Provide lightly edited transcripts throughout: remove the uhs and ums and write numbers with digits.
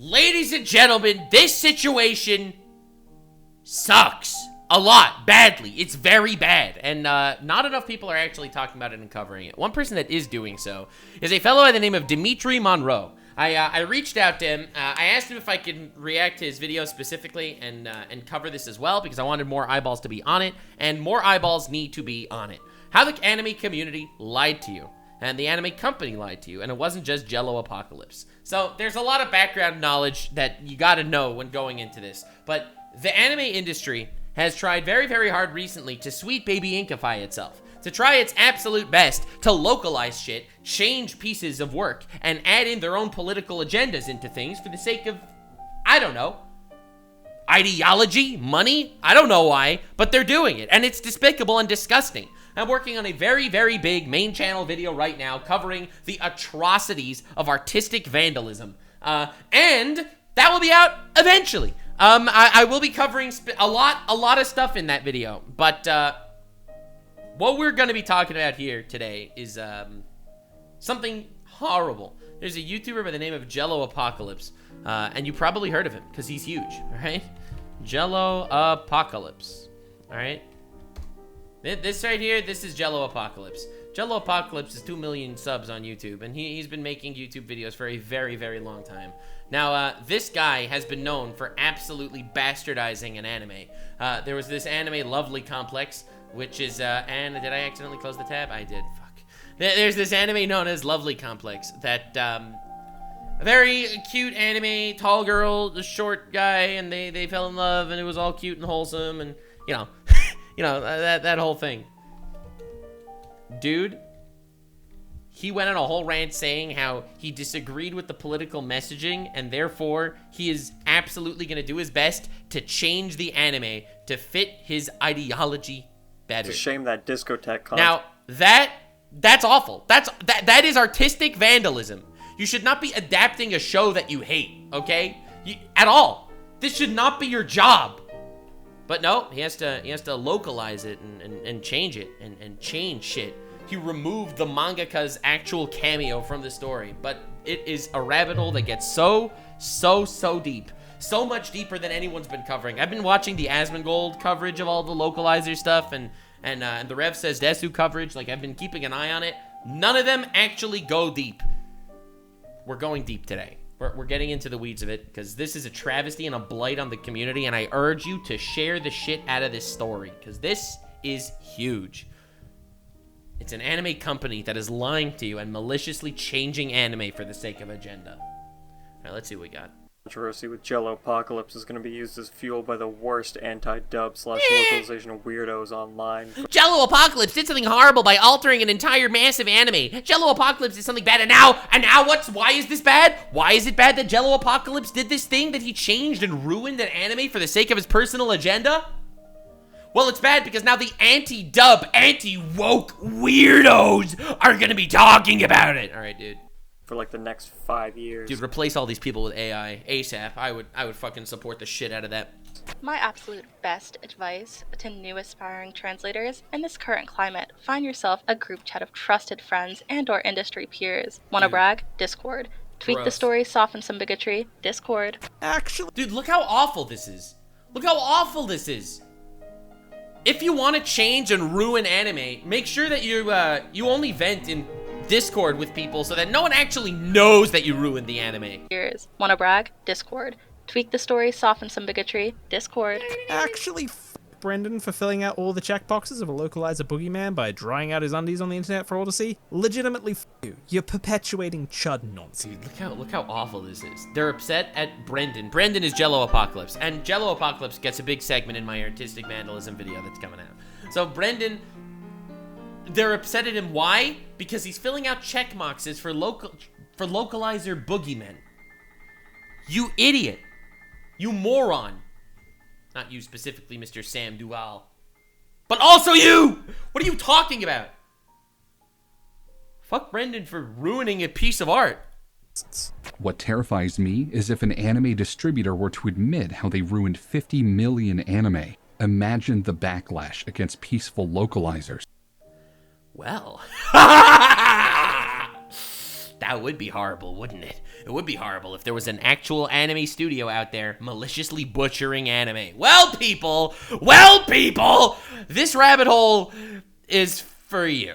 Ladies and gentlemen, this situation sucks a lot, badly. It's very bad, and not enough people are actually talking about it and covering it. One person that is doing so is a fellow by the name of Dimitri Monroe. I reached out to him. I asked him if I could react to his video specifically and cover this as well, because I wanted more eyeballs to be on it, and more eyeballs need to be on it. How the anime community lied to you, and the anime company lied to you, and it wasn't just JelloApocalypse. So there's a lot of background knowledge that you gotta know when going into this, but the anime industry has tried very, very hard recently to sweet baby inkify itself, to try its absolute best to localize shit, change pieces of work, and add in their own political agendas into things for the sake of, I don't know, ideology, money? I don't know why, but they're doing it, and it's despicable and disgusting. I'm working on a very, very big main channel video right now covering the atrocities of artistic vandalism, and that will be out eventually. I will be covering a lot of stuff in that video, but what we're going to be talking about here today is something horrible. There's a YouTuber by the name of JelloApocalypse, and you probably heard of him because he's huge, all right? JelloApocalypse, all right? This right here, this is JelloApocalypse. JelloApocalypse is 2 million subs on YouTube, and he's been making YouTube videos for a very, very long time. Now, this guy has been known for absolutely bastardizing an anime. There was this anime Lovely Complex, which is, and did I accidentally close the tab? I did, fuck. There's this anime known as Lovely Complex that, a very cute anime, tall girl, a short guy, and they fell in love, and it was all cute and wholesome, and, you know, you know, that whole thing. Dude, he went on a whole rant saying how he disagreed with the political messaging, and therefore he is absolutely going to do his best to change the anime to fit his ideology better. It's a shame that Discotek Now, that's awful. That is artistic vandalism. You should not be adapting a show that you hate, okay? At all. This should not be your job. But no, he has to localize it and change it and change shit. He removed the mangaka's actual cameo from the story, but it is a rabbit hole that gets so deep. So much deeper than anyone's been covering. I've been watching the Asmongold coverage of all the localizer stuff and the Rev Says Desu coverage. Like, I've been keeping an eye on it. None of them actually go deep. We're going deep today. We're getting into the weeds of it, because this is a travesty and a blight on the community, and I urge you to share the shit out of this story, because this is huge. It's an anime company that is lying to you and maliciously changing anime for the sake of agenda. Alright, let's see what we got. Controversy with JelloApocalypse is going to be used as fuel by the worst anti-dub/localization weirdos online. JelloApocalypse did something horrible by altering an entire massive anime. JelloApocalypse did something bad, and now why is this bad? Why is it bad that JelloApocalypse did this thing that he changed and ruined an anime for the sake of his personal agenda? Well, it's bad because now the anti-dub, anti-woke weirdos are gonna be talking about it. All right, dude. For like the next 5 years. Dude, replace all these people with AI ASAP. I would fucking support the shit out of that. My absolute best advice to new aspiring translators: in this current climate, find yourself a group chat of trusted friends and or industry peers. Wanna brag? Discord. Tweak the story, soften some bigotry. Discord. Actually, dude, look how awful this is. Look how awful this is. If you want to change and ruin anime, make sure that you only vent in Discord with people so that no one actually knows that you ruined the anime. Wanna brag? Discord. Tweak the story, soften some bigotry. Discord. Actually, Brendan for filling out all the checkboxes of a localizer boogeyman by drying out his undies on the internet for all to see. Legitimately, you. You're perpetuating chud nonsense. Dude, look how awful this is. They're upset at Brendan. Brendan is JelloApocalypse, and JelloApocalypse gets a big segment in my artistic vandalism video that's coming out. So Brendan, they're upset at him. Why? Because he's filling out check boxes for localizer boogeymen. You idiot. You moron. Not you specifically, Mr. Sam Duval. But also you! What are you talking about? Fuck Brendan for ruining a piece of art. What terrifies me is if an anime distributor were to admit how they ruined 50 million anime. Imagine the backlash against peaceful localizers. Well. That would be horrible, wouldn't it? It would be horrible if there was an actual anime studio out there maliciously butchering anime. Well, people, this rabbit hole is for you.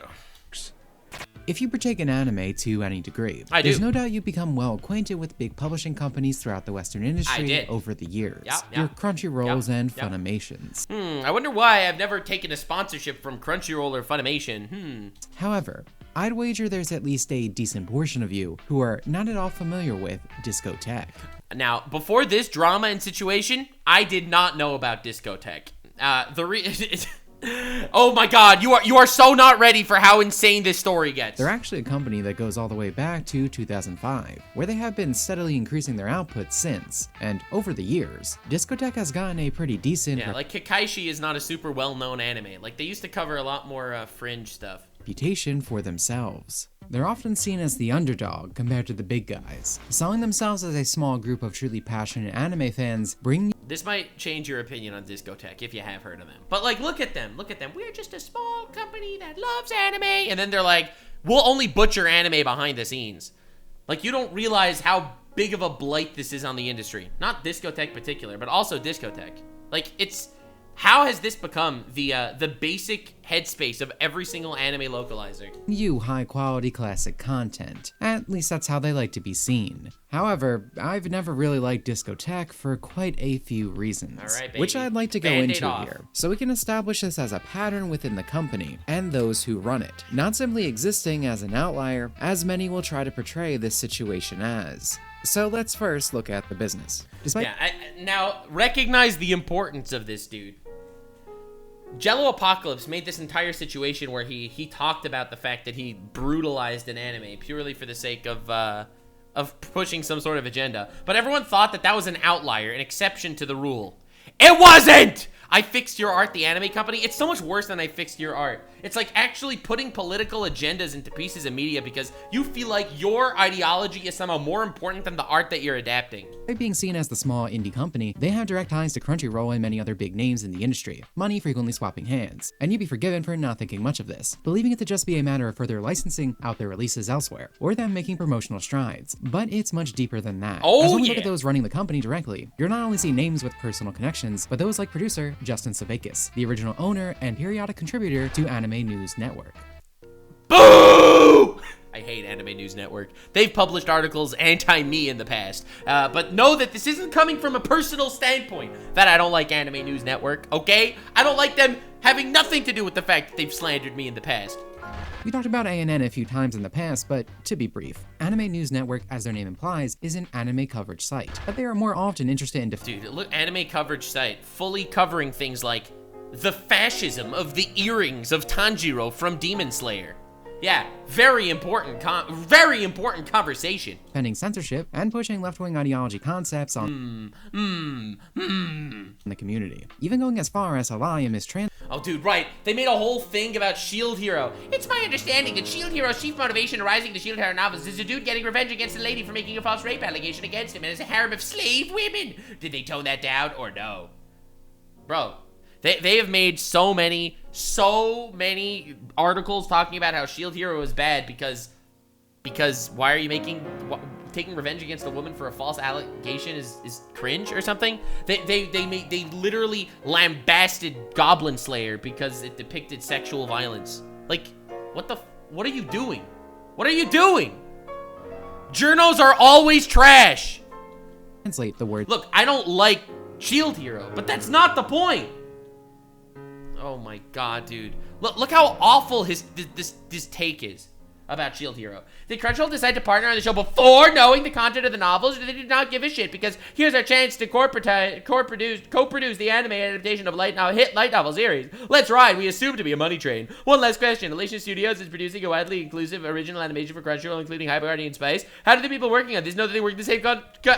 If you partake in anime to any degree, I do. there's no doubt you've become well acquainted with big publishing companies throughout the Western industry over the years. Your Crunchyrolls and Funimations. I wonder why I've never taken a sponsorship from Crunchyroll or Funimation. However, I'd wager there's at least a decent portion of you who are not at all familiar with Discotek. Now, before this drama and situation, I did not know about Discotek. Oh my god, you are so not ready for how insane this story gets. They're actually a company that goes all the way back to 2005, where they have been steadily increasing their output since. And over the years, Discotek has gotten a pretty decent like Kakaishi is not a super well-known anime. Like, they used to cover a lot more fringe stuff. reputation for themselves. They're often seen as the underdog compared to the big guys, selling themselves as a small group of truly passionate anime fans. This might change your opinion on Discotek if you have heard of them. But like, look at them. We're just a small company that loves anime. And then they're like, we'll only butcher anime behind the scenes. Like, you don't realize how big of a blight this is on the industry. Not Discotek particular, but also Discotek. Like, it's... How has this become the basic headspace of every single anime localizer? You high-quality classic content. At least that's how they like to be seen. However, I've never really liked Discotek for quite a few reasons, which I'd like to go into here, so we can establish this as a pattern within the company and those who run it, not simply existing as an outlier, as many will try to portray this situation as. So let's first look at the business. Now, recognize the importance of this dude. JelloApocalypse made this entire situation where he talked about the fact that he brutalized an anime purely for the sake of pushing some sort of agenda. But everyone thought that that was an outlier, an exception to the rule. It wasn't! I Fixed Your Art, the anime company. It's so much worse than I Fixed Your Art. It's like actually putting political agendas into pieces of media because you feel like your ideology is somehow more important than the art that you're adapting. By being seen as the small indie company, they have direct ties to Crunchyroll and many other big names in the industry, money frequently swapping hands, and you'd be forgiven for not thinking much of this, believing it to just be a matter of further licensing out their releases elsewhere, or them making promotional strides. But it's much deeper than that. As when you look at those running the company directly, you're not only seeing names with personal connections, but those like producer Justin Savakis, the original owner and periodic contributor to Anime News Network. Boo! I hate Anime News Network. They've published articles anti-me in the past. But know that this isn't coming from a personal standpoint that I don't like Anime News Network, okay? I don't like them having nothing to do with the fact that they've slandered me in the past. We talked about ANN a few times in the past, but to be brief, Anime News Network, as their name implies, is an anime coverage site, but they are more often interested in Dude, look, anime coverage site, fully covering things like the fascism of the earrings of Tanjiro from Demon Slayer. Yeah, very important conversation. Defending censorship and pushing left-wing ideology concepts on the community. Even going as far as to lie and mistrans. Oh, dude, right. They made a whole thing about Shield Hero. It's my understanding that Shield Hero's chief motivation arising in the Shield Hero novels is a dude getting revenge against a lady for making a false rape allegation against him and his harem of slave women. Did they tone that down or no? Bro. They have made so many articles talking about how Shield Hero is bad because why are you taking revenge against a woman for a false allegation is cringe or something? They literally lambasted Goblin Slayer because it depicted sexual violence. Like, what are you doing? What are you doing? Journos are always trash. Translate the word. Look, I don't like Shield Hero, but that's not the point. Oh my god, dude. Look how awful this take is about Shield Hero. Did Crunchyroll decide to partner on the show before knowing the content of the novels, or they did not give a shit because here's our chance to co-produce the anime adaptation of hit light novel series. Let's ride, we assume to be a money train. One last question. Elation Studios is producing a widely inclusive original animation for Crunchyroll, including Hyper Guardian Spice. How do the people working on this know that they work in the same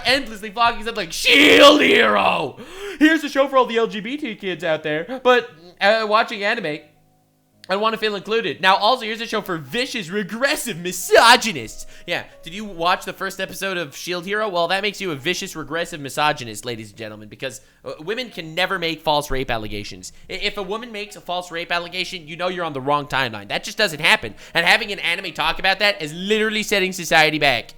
endlessly flogging stuff like Shield Hero? Here's a show for all the LGBT kids out there, but watching anime. I want to feel included. Now, also, here's a show for vicious, regressive misogynists. Yeah, did you watch the first episode of Shield Hero? Well, that makes you a vicious, regressive misogynist, ladies and gentlemen, because women can never make false rape allegations. If a woman makes a false rape allegation, you know you're on the wrong timeline. That just doesn't happen. And having an anime talk about that is literally setting society back.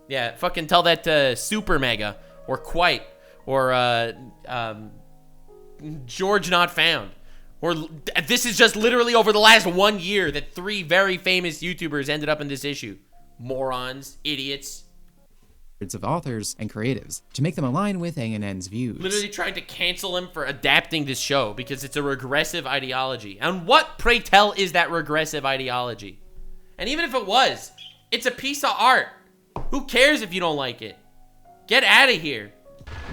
Yeah, fucking tell that to Super Mega, or Quite, or George Not Found. Or this is just literally over the last 1 year that 3 very famous YouTubers ended up in this issue. Morons, idiots. Of authors and creatives to make them align with ANN's views. Literally trying to cancel him for adapting this show because it's a regressive ideology. And what, pray tell, is that regressive ideology? And even if it was, it's a piece of art. Who cares if you don't like it? Get out of here.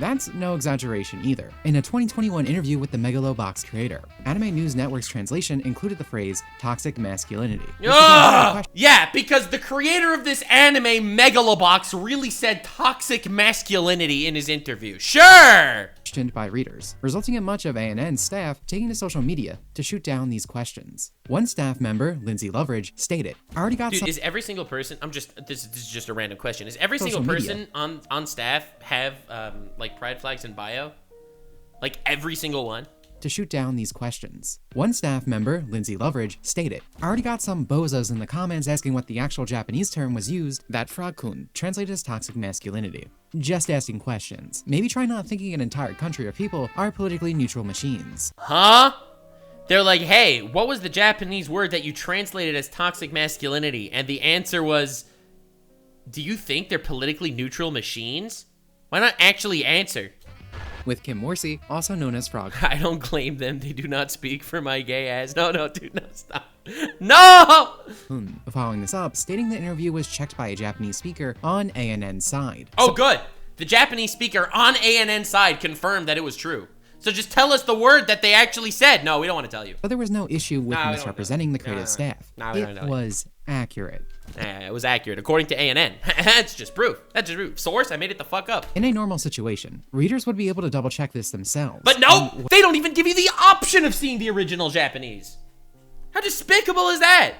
That's no exaggeration either. In a 2021 interview with the Megalobox creator, Anime News Network's translation included the phrase toxic masculinity. Yeah, because the creator of this anime, Megalobox, really said toxic masculinity in his interview. Sure! Questioned by readers, resulting in much of ANN's staff taking to social media to shoot down these questions. One staff member, Lindsay Loveridge, stated, "I already got Dude, some." is every single person, this is just a random question. Is every single Social person media. on staff have, like, pride flags in bio? Like, every single one? To shoot down these questions. One staff member, Lindsay Loveridge, stated, "I already got some bozos in the comments asking what the actual Japanese term was used, that fragkun, translated as toxic masculinity. Just asking questions. Maybe try not thinking an entire country or people are politically neutral machines." Huh? They're like, hey, what was the Japanese word that you translated as toxic masculinity? And the answer was, do you think they're politically neutral machines? Why not actually answer? With Kim Morsey, also known as Frog. I don't claim them. They do not speak for my gay ass. No, dude, no, stop. No! Following this up, stating the interview was checked by a Japanese speaker on ANN's side. Oh, good. The Japanese speaker on ANN's side confirmed that it was true. So just tell us the word that they actually said. No, we don't want to tell you. But there was no issue with No, we don't misrepresenting the know. creative No, staff. no, we don't It know. was accurate. It was accurate, according to ANN. That's just proof. That's just proof. Source, I made it the fuck up. In a normal situation, readers would be able to double check this themselves. But no, they don't even give you the option of seeing the original Japanese. How despicable is that?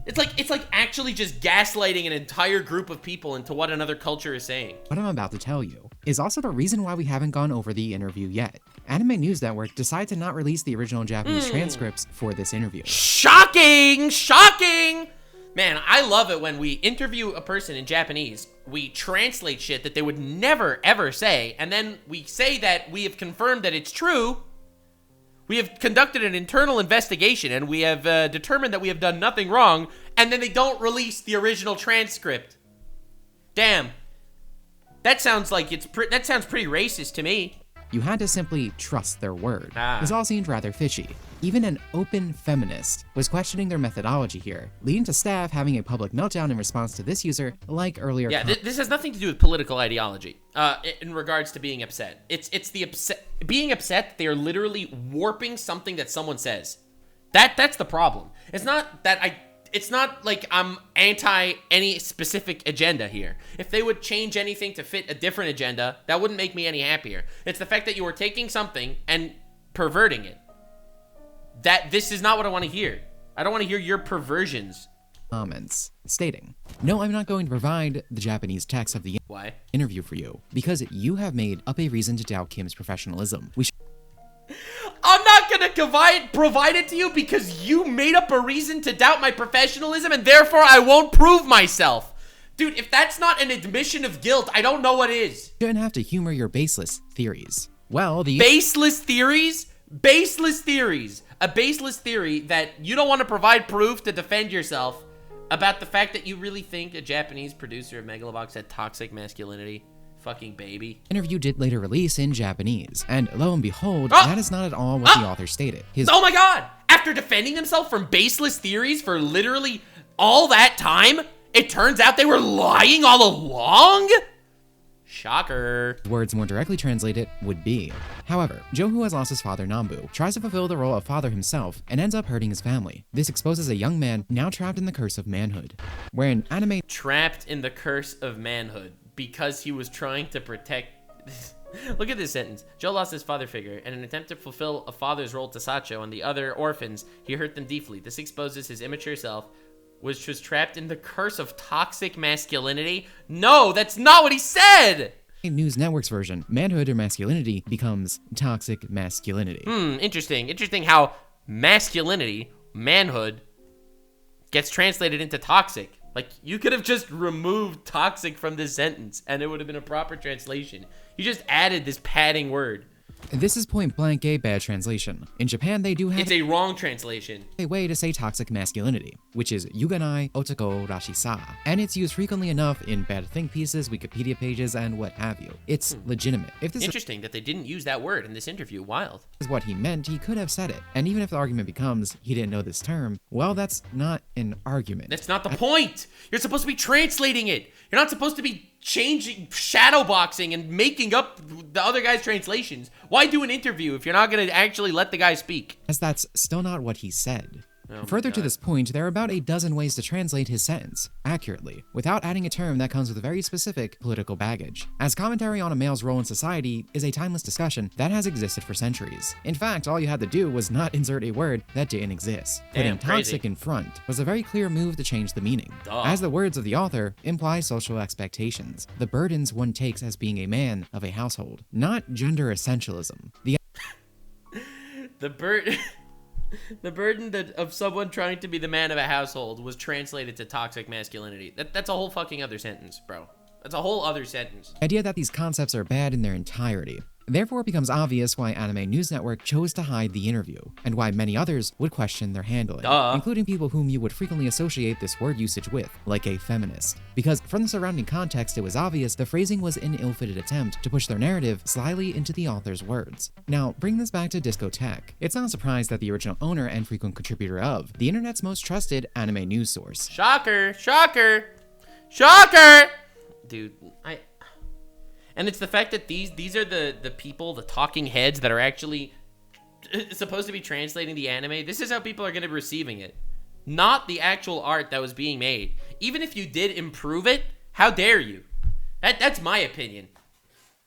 It's like actually just gaslighting an entire group of people into what another culture is saying. What I'm about to tell you is also the reason why we haven't gone over the interview yet. Anime News Network decided to not release the original Japanese transcripts for this interview. Shocking! Shocking! Man, I love it when we interview a person in Japanese, we translate shit that they would never ever say, and then we say that we have confirmed that it's true. We have conducted an internal investigation, and we have determined that we have done nothing wrong, and then they don't release the original transcript. Damn. That sounds like that sounds pretty racist to me. You had to simply trust their word. Ah. This all seemed rather fishy. Even an open feminist was questioning their methodology here, leading to staff having a public meltdown in response to this user, like earlier. Yeah, this has nothing to do with political ideology. In regards to being upset, it's the being upset that they are literally warping something that someone says. That's the problem. It's not that It's not like I'm anti any specific agenda here. If they would change anything to fit a different agenda, that wouldn't make me any happier. It's the fact that you are taking something and perverting it. This is not what I want to hear. I don't want to hear your perversions. Comments stating, "No, I'm not going to provide the Japanese text of the Why? interview for you because you have made up a reason to doubt Kim's professionalism. I'm not gonna provide it to you because you made up a reason to doubt my professionalism and therefore I won't prove myself. Dude, if that's not an admission of guilt, I don't know what is. shouldn't have to humor your baseless theories." Well, the Baseless theories? Baseless theories. A baseless theory that you don't want to provide proof to defend yourself about the fact that you really think a Japanese producer of Megalobox had toxic masculinity. Fucking baby. interview did later release in Japanese, and lo and behold, that is not at all what the author stated. Oh my god! After defending himself from baseless theories for literally all that time, it turns out they were lying all along? Shocker. Words more directly translated would be. However, Joe, who has lost his father Nambu, tries to fulfill the role of father himself and ends up hurting his family. This exposes a young man now trapped in the curse of manhood. Wherein anime Trapped in the curse of manhood because he was trying to protect... Look at this sentence. Joe lost his father figure. In an attempt to fulfill a father's role to Sacho and the other orphans, he hurt them deeply. This exposes his immature self, which was trapped in the curse of toxic masculinity. No, that's not what he said! News Network's version, manhood or masculinity becomes toxic masculinity. Interesting. Interesting how masculinity, manhood, gets translated into toxic. Like, you could have just removed toxic from this sentence, and it would have been a proper translation. You just added this padding word. This is point blank a bad translation. In Japan, they do have It's a wrong translation. a way to say toxic masculinity, which is yuganai otoko rashisa, and it's used frequently enough in bad think pieces, Wikipedia pages, and what have you. It's legitimate. If this Interesting that they didn't use that word in this interview. Wild. is what he meant, he could have said it. And even if the argument becomes he didn't know this term, well, that's not an argument. That's not the point. You're supposed to be translating it. You're not supposed to be changing, shadowboxing, and making up the other guy's translations. Why do an interview if you're not going to actually let the guy speak? As that's still not what he said. Oh my Further to God. this point, there are about a dozen ways to translate his sentence accurately, without adding a term that comes with very specific political baggage. As commentary on a male's role in society is a timeless discussion that has existed for centuries. In fact, all you had to do was not insert a word that didn't exist. Damn, Putting toxic crazy. in front was a very clear move to change the meaning. Duh. As the words of the author imply social expectations, the burdens one takes as being a man of a household, not gender essentialism. The burden of someone trying to be the man of a household was translated to toxic masculinity. That's a whole fucking other sentence, bro. That's a whole other sentence. The idea that these concepts are bad in their entirety. Therefore, it becomes obvious why Anime News Network chose to hide the interview, and why many others would question their handling, Duh. including people whom you would frequently associate this word usage with, like a feminist. Because from the surrounding context, it was obvious the phrasing was an ill-fitted attempt to push their narrative slyly into the author's words. Now, bring this back to Discotek. It's not a surprise that the original owner and frequent contributor of the internet's most trusted anime news source, Shocker! Shocker! Shocker! Dude, and it's the fact that these are the people, the talking heads that are actually supposed to be translating the anime. This is how people are going to be receiving it. Not the actual art that was being made. Even if you did improve it, how dare you? That's my opinion.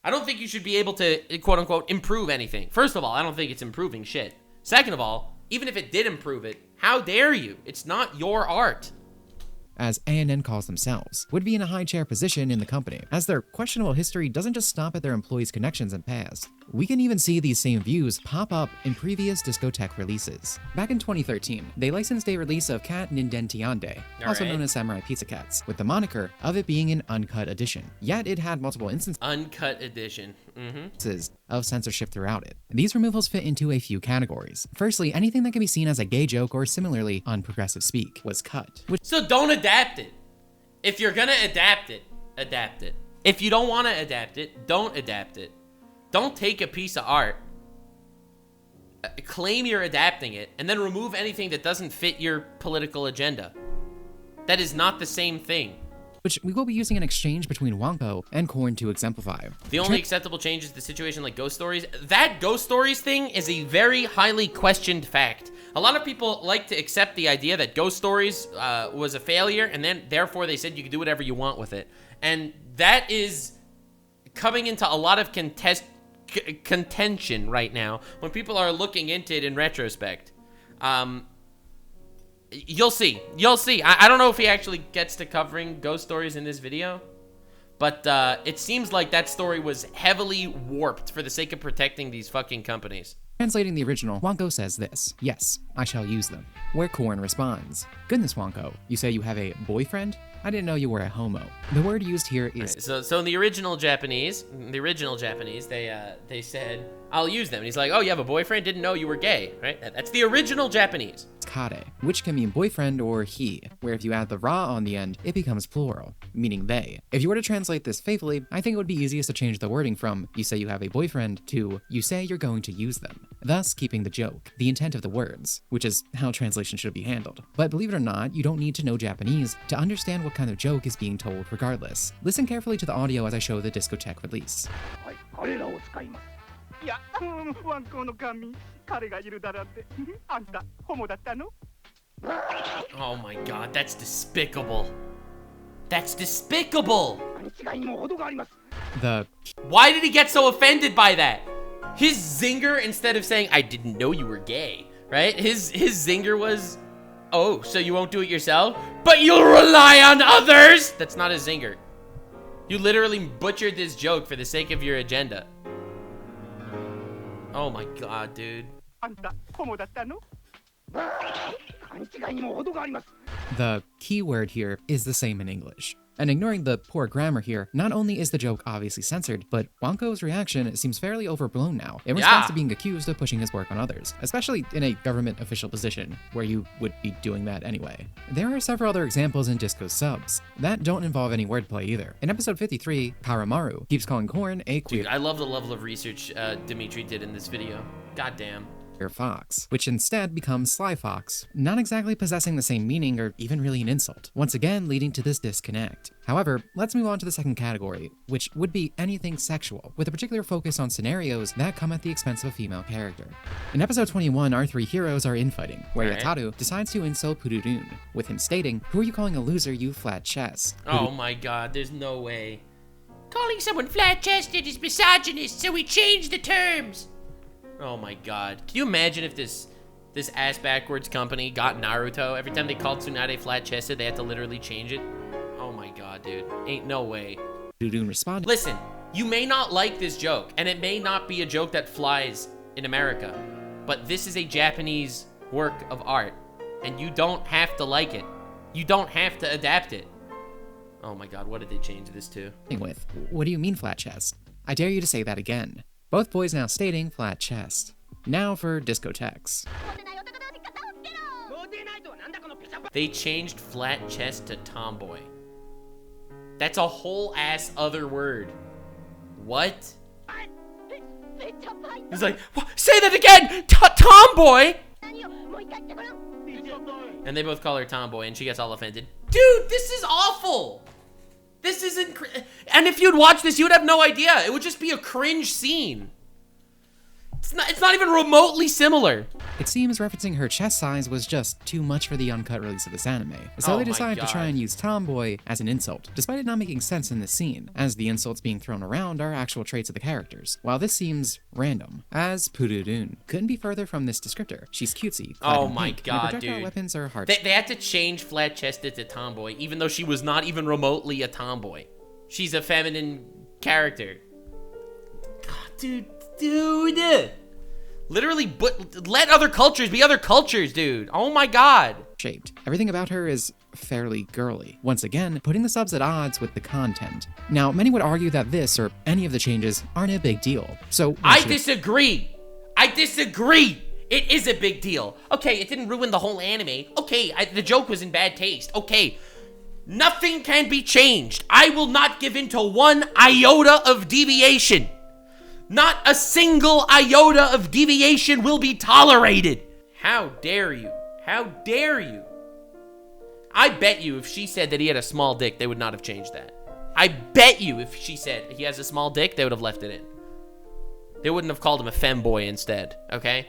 I don't think you should be able to, quote-unquote, improve anything. First of all, I don't think it's improving shit. Second of all, even if it did improve it, how dare you? It's not your art. as ANN calls themselves, would be in a high chair position in the company, as their questionable history doesn't just stop at their employees' connections and past. We can even see these same views pop up in previous Discotek releases. Back in 2013, they licensed a release of Cat Nindentiande, also known as Samurai Pizza Cats, with the moniker of it being an uncut edition. Yet it had multiple instances Uncut edition. of censorship throughout it. These removals fit into a few categories. Firstly, anything that can be seen as a gay joke or similarly unprogressive speak was cut, which So don't adapt it. If you're gonna adapt it, adapt it. If you don't want to adapt it, don't adapt it. Don't take a piece of art, claim you're adapting it, and then remove anything that doesn't fit your political agenda. That is not the same thing. we will be using an exchange between Wampo and Korn to exemplify. The only acceptable change is the situation like ghost stories. That ghost stories thing is a very highly questioned fact. A lot of people like to accept the idea that ghost stories was a failure, and then therefore they said you can do whatever you want with it. And that is coming into a lot of contention right now when people are looking into it in retrospect. You'll see. I don't know if he actually gets to covering ghost stories in this video, but it seems like that story was heavily warped for the sake of protecting these fucking companies. Translating the original, Wonko says this: "Yes, I shall use them." Where Korn responds, "Goodness, Wonko, you say you have a boyfriend? I didn't know you were a homo." The word used here is So in the original Japanese, they said, "I'll use them." And he's like, "Oh, you have a boyfriend? Didn't know you were gay." Right? That's the original Japanese. kare, which can mean boyfriend or he, where if you add the ra on the end, it becomes plural, meaning they. If you were to translate this faithfully, I think it would be easiest to change the wording from "you say you have a boyfriend" to "you say you're going to use them," thus keeping the joke, the intent of the words, which is how translation should be handled. But believe it or not, you don't need to know Japanese to understand what kind of joke is being told regardless. Listen carefully to the audio as I show the Discotek release. いや、ワンコの神、彼がいるだなんて、あんた、ホモだったの？ Oh my god, that's despicable. That's despicable. 違いにも程があります。Why did he get so offended by that? His zinger, instead of saying, I didn't know you were gay, right? His zinger was, oh, so you won't do it yourself? But you'll rely on others? That's not a zinger. You literally butchered this joke for the sake of your agenda. Oh my god, dude. あんたホモだったの？勘違いにも程があります。 The key word here is the same in English. And ignoring the poor grammar here, not only is the joke obviously censored, but Wanko's reaction seems fairly overblown now in response to being accused of pushing his work on others, especially in a government official position, where you would be doing that anyway. There are several other examples in Disco's subs that don't involve any wordplay either. In episode 53, Karamaru keeps calling Korn a queer. Dude, I love the level of research Dimitri did in this video. Goddamn. Fox, which instead becomes Sly Fox, not exactly possessing the same meaning or even really an insult, once again leading to this disconnect. However, let's move on to the second category, which would be anything sexual, with a particular focus on scenarios that come at the expense of a female character. In episode 21, our three heroes are infighting, where Yataru decides to insult Pururun, with him stating, "Who are you calling a loser, you flat chest?" Oh my god, there's no way. Calling someone flat-chested is misogynist, so we changed the terms. Oh my god. Can you imagine if this ass-backwards company got Naruto? Every time they called Tsunade flat-chested, they had to literally change it? Oh my god, dude. Ain't no way. Pururun responded, Listen, you may not like this joke, and it may not be a joke that flies in America, but this is a Japanese work of art, and you don't have to like it. You don't have to adapt it. Oh my god, what did they change this to? with, "What do you mean flat chest? I dare you to say that again." Both boys now stating flat chest. Now for Discotek's. They changed flat chest to tomboy. That's a whole ass other word. What? He's like, "What? Say that again! Tomboy!" And they both call her tomboy, and she gets all offended. Dude, this is awful! This isn't... And if you'd watch this, you would have no idea. It would just be a cringe scene. It's not even remotely similar. It seems referencing her chest size was just too much for the uncut release of this anime, so they decided to try and use tomboy as an insult, despite it not making sense in this scene, as the insults being thrown around are actual traits of the characters. While this seems random, as Pururun couldn't be further from this descriptor. She's cutesy, clad in pink, and her projectile weapons are hard. They had to change flat-chested to tomboy, even though she was not even remotely a tomboy. She's a feminine character. God, dude. Literally, but let other cultures be other cultures, dude. Oh my god. Shaped. Everything about her is fairly girly. Once again, putting the subs at odds with the content. Now, many would argue that this, or any of the changes, aren't a big deal. So I disagree. It is a big deal. Okay, it didn't ruin the whole anime. Okay, the joke was in bad taste. Okay, nothing can be changed. I will not give in to one iota of deviation. Not a single iota of deviation will be tolerated. How dare you? How dare you? I bet you if she said that he had a small dick, they would not have changed that. I bet you if she said he has a small dick, they would have left it in. They wouldn't have called him a femboy instead, okay?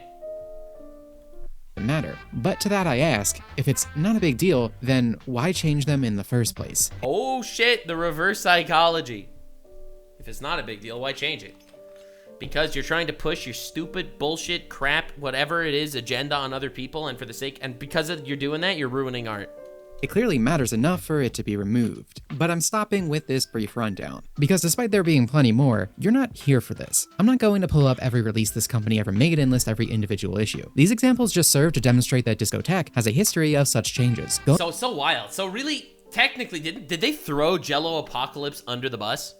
Matter. But to that I ask, if it's not a big deal, then why change them in the first place? Oh shit, the reverse psychology. If it's not a big deal, why change it? Because you're trying to push your stupid bullshit crap, whatever it is, agenda on other people, and for the sake, and because you're doing that, you're ruining art. It clearly matters enough for it to be removed. But I'm stopping with this brief rundown, because despite there being plenty more, you're not here for this. I'm not going to pull up every release this company ever made and list every individual issue. These examples just serve to demonstrate that Discotek has a history of such changes. So wild. So really, technically, did they throw JelloApocalypse under the bus?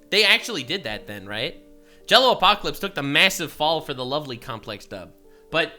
They actually did that then, right? JelloApocalypse took the massive fall for the lovely complex dub. But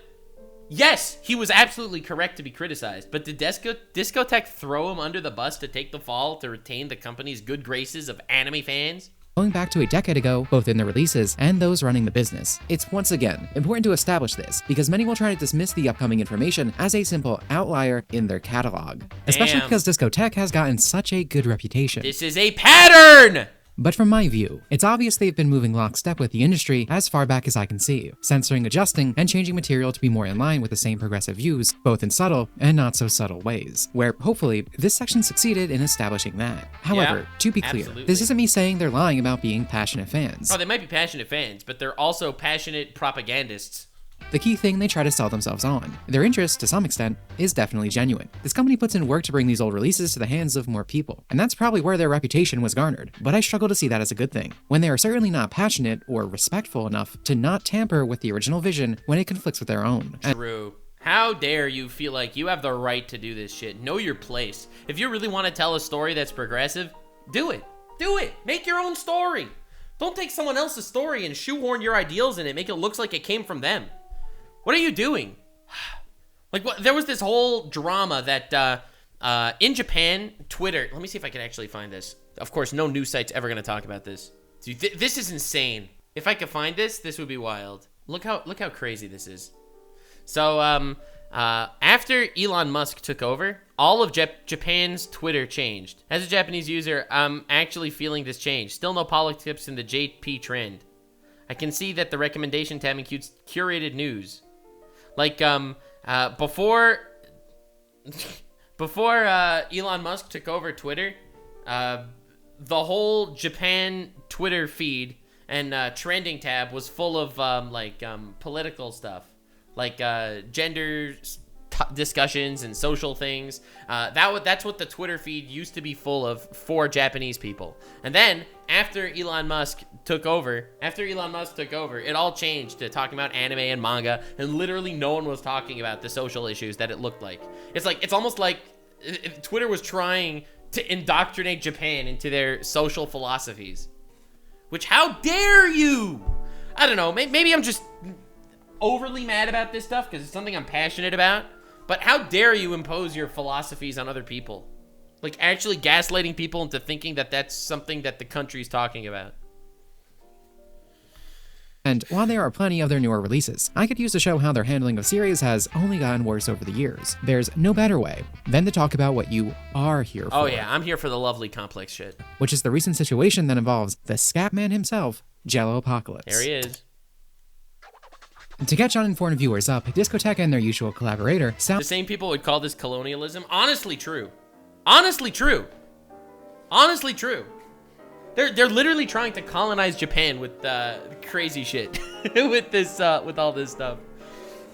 yes, he was absolutely correct to be criticized. But did Discotek throw him under the bus to take the fall to retain the company's good graces of anime fans? Going back to a decade ago, both in the releases and those running the business. It's once again important to establish this, because many will try to dismiss the upcoming information as a simple outlier in their catalog. Especially because Discotek has gotten such a good reputation. This is a pattern! But from my view, it's obvious they've been moving lockstep with the industry as far back as I can see, censoring, adjusting, and changing material to be more in line with the same progressive views, both in subtle and not so subtle ways, where hopefully this section succeeded in establishing that. However, to be clear, absolutely. this isn't me saying they're lying about being passionate fans. Oh, they might be passionate fans, but they're also passionate propagandists. The key thing they try to sell themselves on. Their interest, to some extent, is definitely genuine. This company puts in work to bring these old releases to the hands of more people, and that's probably where their reputation was garnered, but I struggle to see that as a good thing, when they are certainly not passionate or respectful enough to not tamper with the original vision when it conflicts with their own. True. How dare you feel like you have the right to do this shit? Know your place. If you really want to tell a story that's progressive, do it. Do it. Make your own story. Don't take someone else's story and shoehorn your ideals in it, make it look like it came from them. What are you doing? Like, what? There was this whole drama that in Japan, Twitter. Let me see if I can actually find this. Of course, no news site's ever gonna talk about this. Dude, this is insane. If I could find this, this would be wild. Look how crazy this is. So, after Elon Musk took over, all of Japan's Twitter changed. As a Japanese user, I'm actually feeling this change. Still no politics in the JP trend. I can see that the recommendation tab includes curated news. Like, before Elon Musk took over Twitter, the whole Japan Twitter feed and trending tab was full of political stuff, like gender discussions and social things. That's what the Twitter feed used to be full of for Japanese people. And then after Elon Musk took over, it all changed to talking about anime and manga, and literally no one was talking about the social issues that it looked like. It's almost like Twitter was trying to indoctrinate Japan into their social philosophies. Which, how dare you? I don't know, maybe I'm just overly mad about this stuff because it's something I'm passionate about, but how dare you impose your philosophies on other people? Like, actually gaslighting people into thinking that that's something that the country's talking about. And while there are plenty of their newer releases, I could use to show how their handling of series has only gotten worse over the years. There's no better way than to talk about what you are here for. Oh yeah, I'm here for the lovely complex shit. Which is the recent situation that involves the Scatman himself, JelloApocalypse. There he is. To catch uninformed viewers up, Discotek and their usual collaborator, The same people would call this colonialism. Honestly true. Honestly true. Honestly true. They're literally trying to colonize Japan with crazy shit. with all this stuff.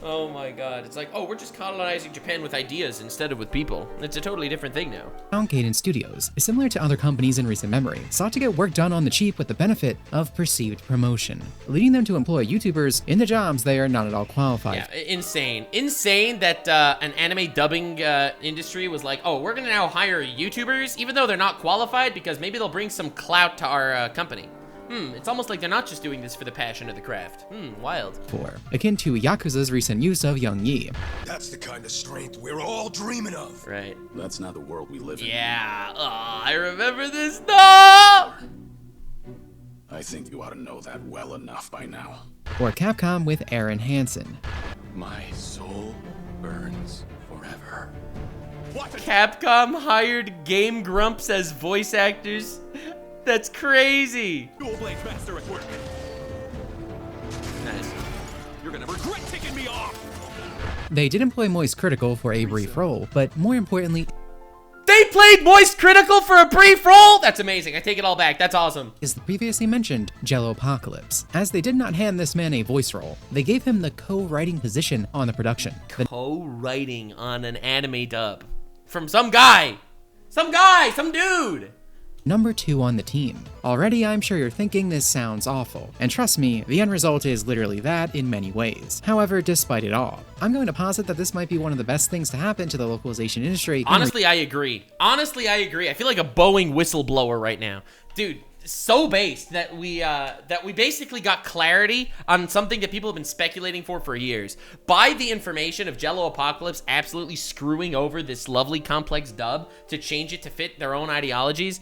Oh my god. It's like, oh, we're just colonizing Japan with ideas instead of with people. It's a totally different thing now. Soundcaden Studios, similar to other companies in recent memory, sought to get work done on the cheap with the benefit of perceived promotion, leading them to employ YouTubers in the jobs they are not at all qualified. Yeah, insane. Insane that an anime dubbing industry was like, oh, we're gonna now hire YouTubers, even though they're not qualified, because maybe they'll bring some clout to our company. It's almost like they're not just doing this for the passion of the craft. Wild. Akin to Yakuza's recent use of Young Yi. That's the kind of strength we're all dreaming of. Right. That's not the world we live in. Yeah. Oh, I remember this. No! I think you ought to know that well enough by now. Or Capcom with Aaron Hansen. My soul burns forever. What? Capcom hired Game Grumps as voice actors? That's crazy. Dual Blade Master at work. Nice. You're gonna regret taking me off. They did employ Moist Critical for a brief role, but more importantly, They played Moist Critical for a brief role? That's amazing. I take it all back. That's awesome. is the previously mentioned JelloApocalypse. As they did not hand this man a voice role, they gave him the co-writing position on the production. Co-writing on an anime dub from some guy. Some dude. Number 2 on the team. Already, I'm sure you're thinking this sounds awful, and trust me, the end result is literally that in many ways. However, despite it all, I'm going to posit that this might be one of the best things to happen to the localization industry. Honestly, I agree. I feel like a Boeing whistleblower right now. Dude, so based that we basically got clarity on something that people have been speculating for years. By the information of JelloApocalypse absolutely screwing over this lovely complex dub to change it to fit their own ideologies,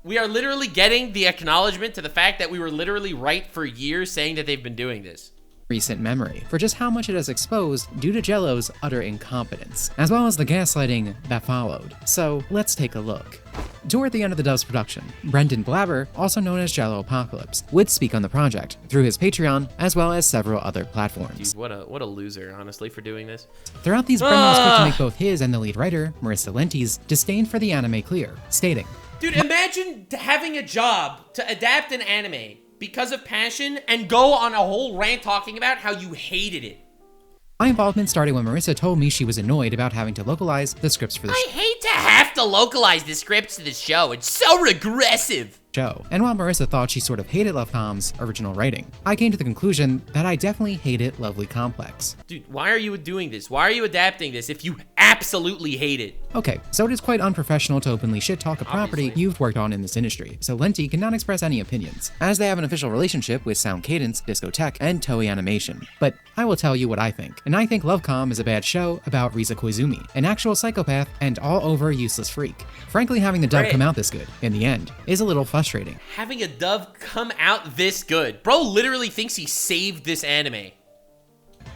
we are literally getting the acknowledgement to the fact that we were literally right for years saying that they've been doing this. Recent memory for just how much it has exposed due to Jello's utter incompetence, as well as the gaslighting that followed. So let's take a look. Toward the end of the dub's production, Brendan Blabber, also known as JelloApocalypse, would speak on the project through his Patreon as well as several other platforms. Dude, what a loser, honestly, for doing this. Throughout these, Brendan was quick to make both his and the lead writer, Marissa Lenti's, disdain for the anime clear, stating, Dude, imagine having a job to adapt an anime because of passion and go on a whole rant talking about how you hated it. My involvement started when Marissa told me she was annoyed about having to localize the scripts for the I hate to have to localize the scripts to the show. It's so regressive. show. And while Marissa thought she sort of hated Lovecom's original writing, I came to the conclusion that I definitely hated Lovely Complex. Dude, why are you doing this? Why are you adapting this if you absolutely hate it? Okay, so it is quite unprofessional to openly shit-talk a property Obviously. you've worked on in this industry, so Lenti cannot express any opinions, as they have an official relationship with Sound Cadence, Discotek, and Toei Animation. But I will tell you what I think, and I think Lovecom is a bad show about Riza Koizumi, an actual psychopath and all-over useless freak. Frankly, having the dub Great. come out this good, in the end, is a little frustrating. Having a dub come out this good. Bro literally thinks he saved this anime.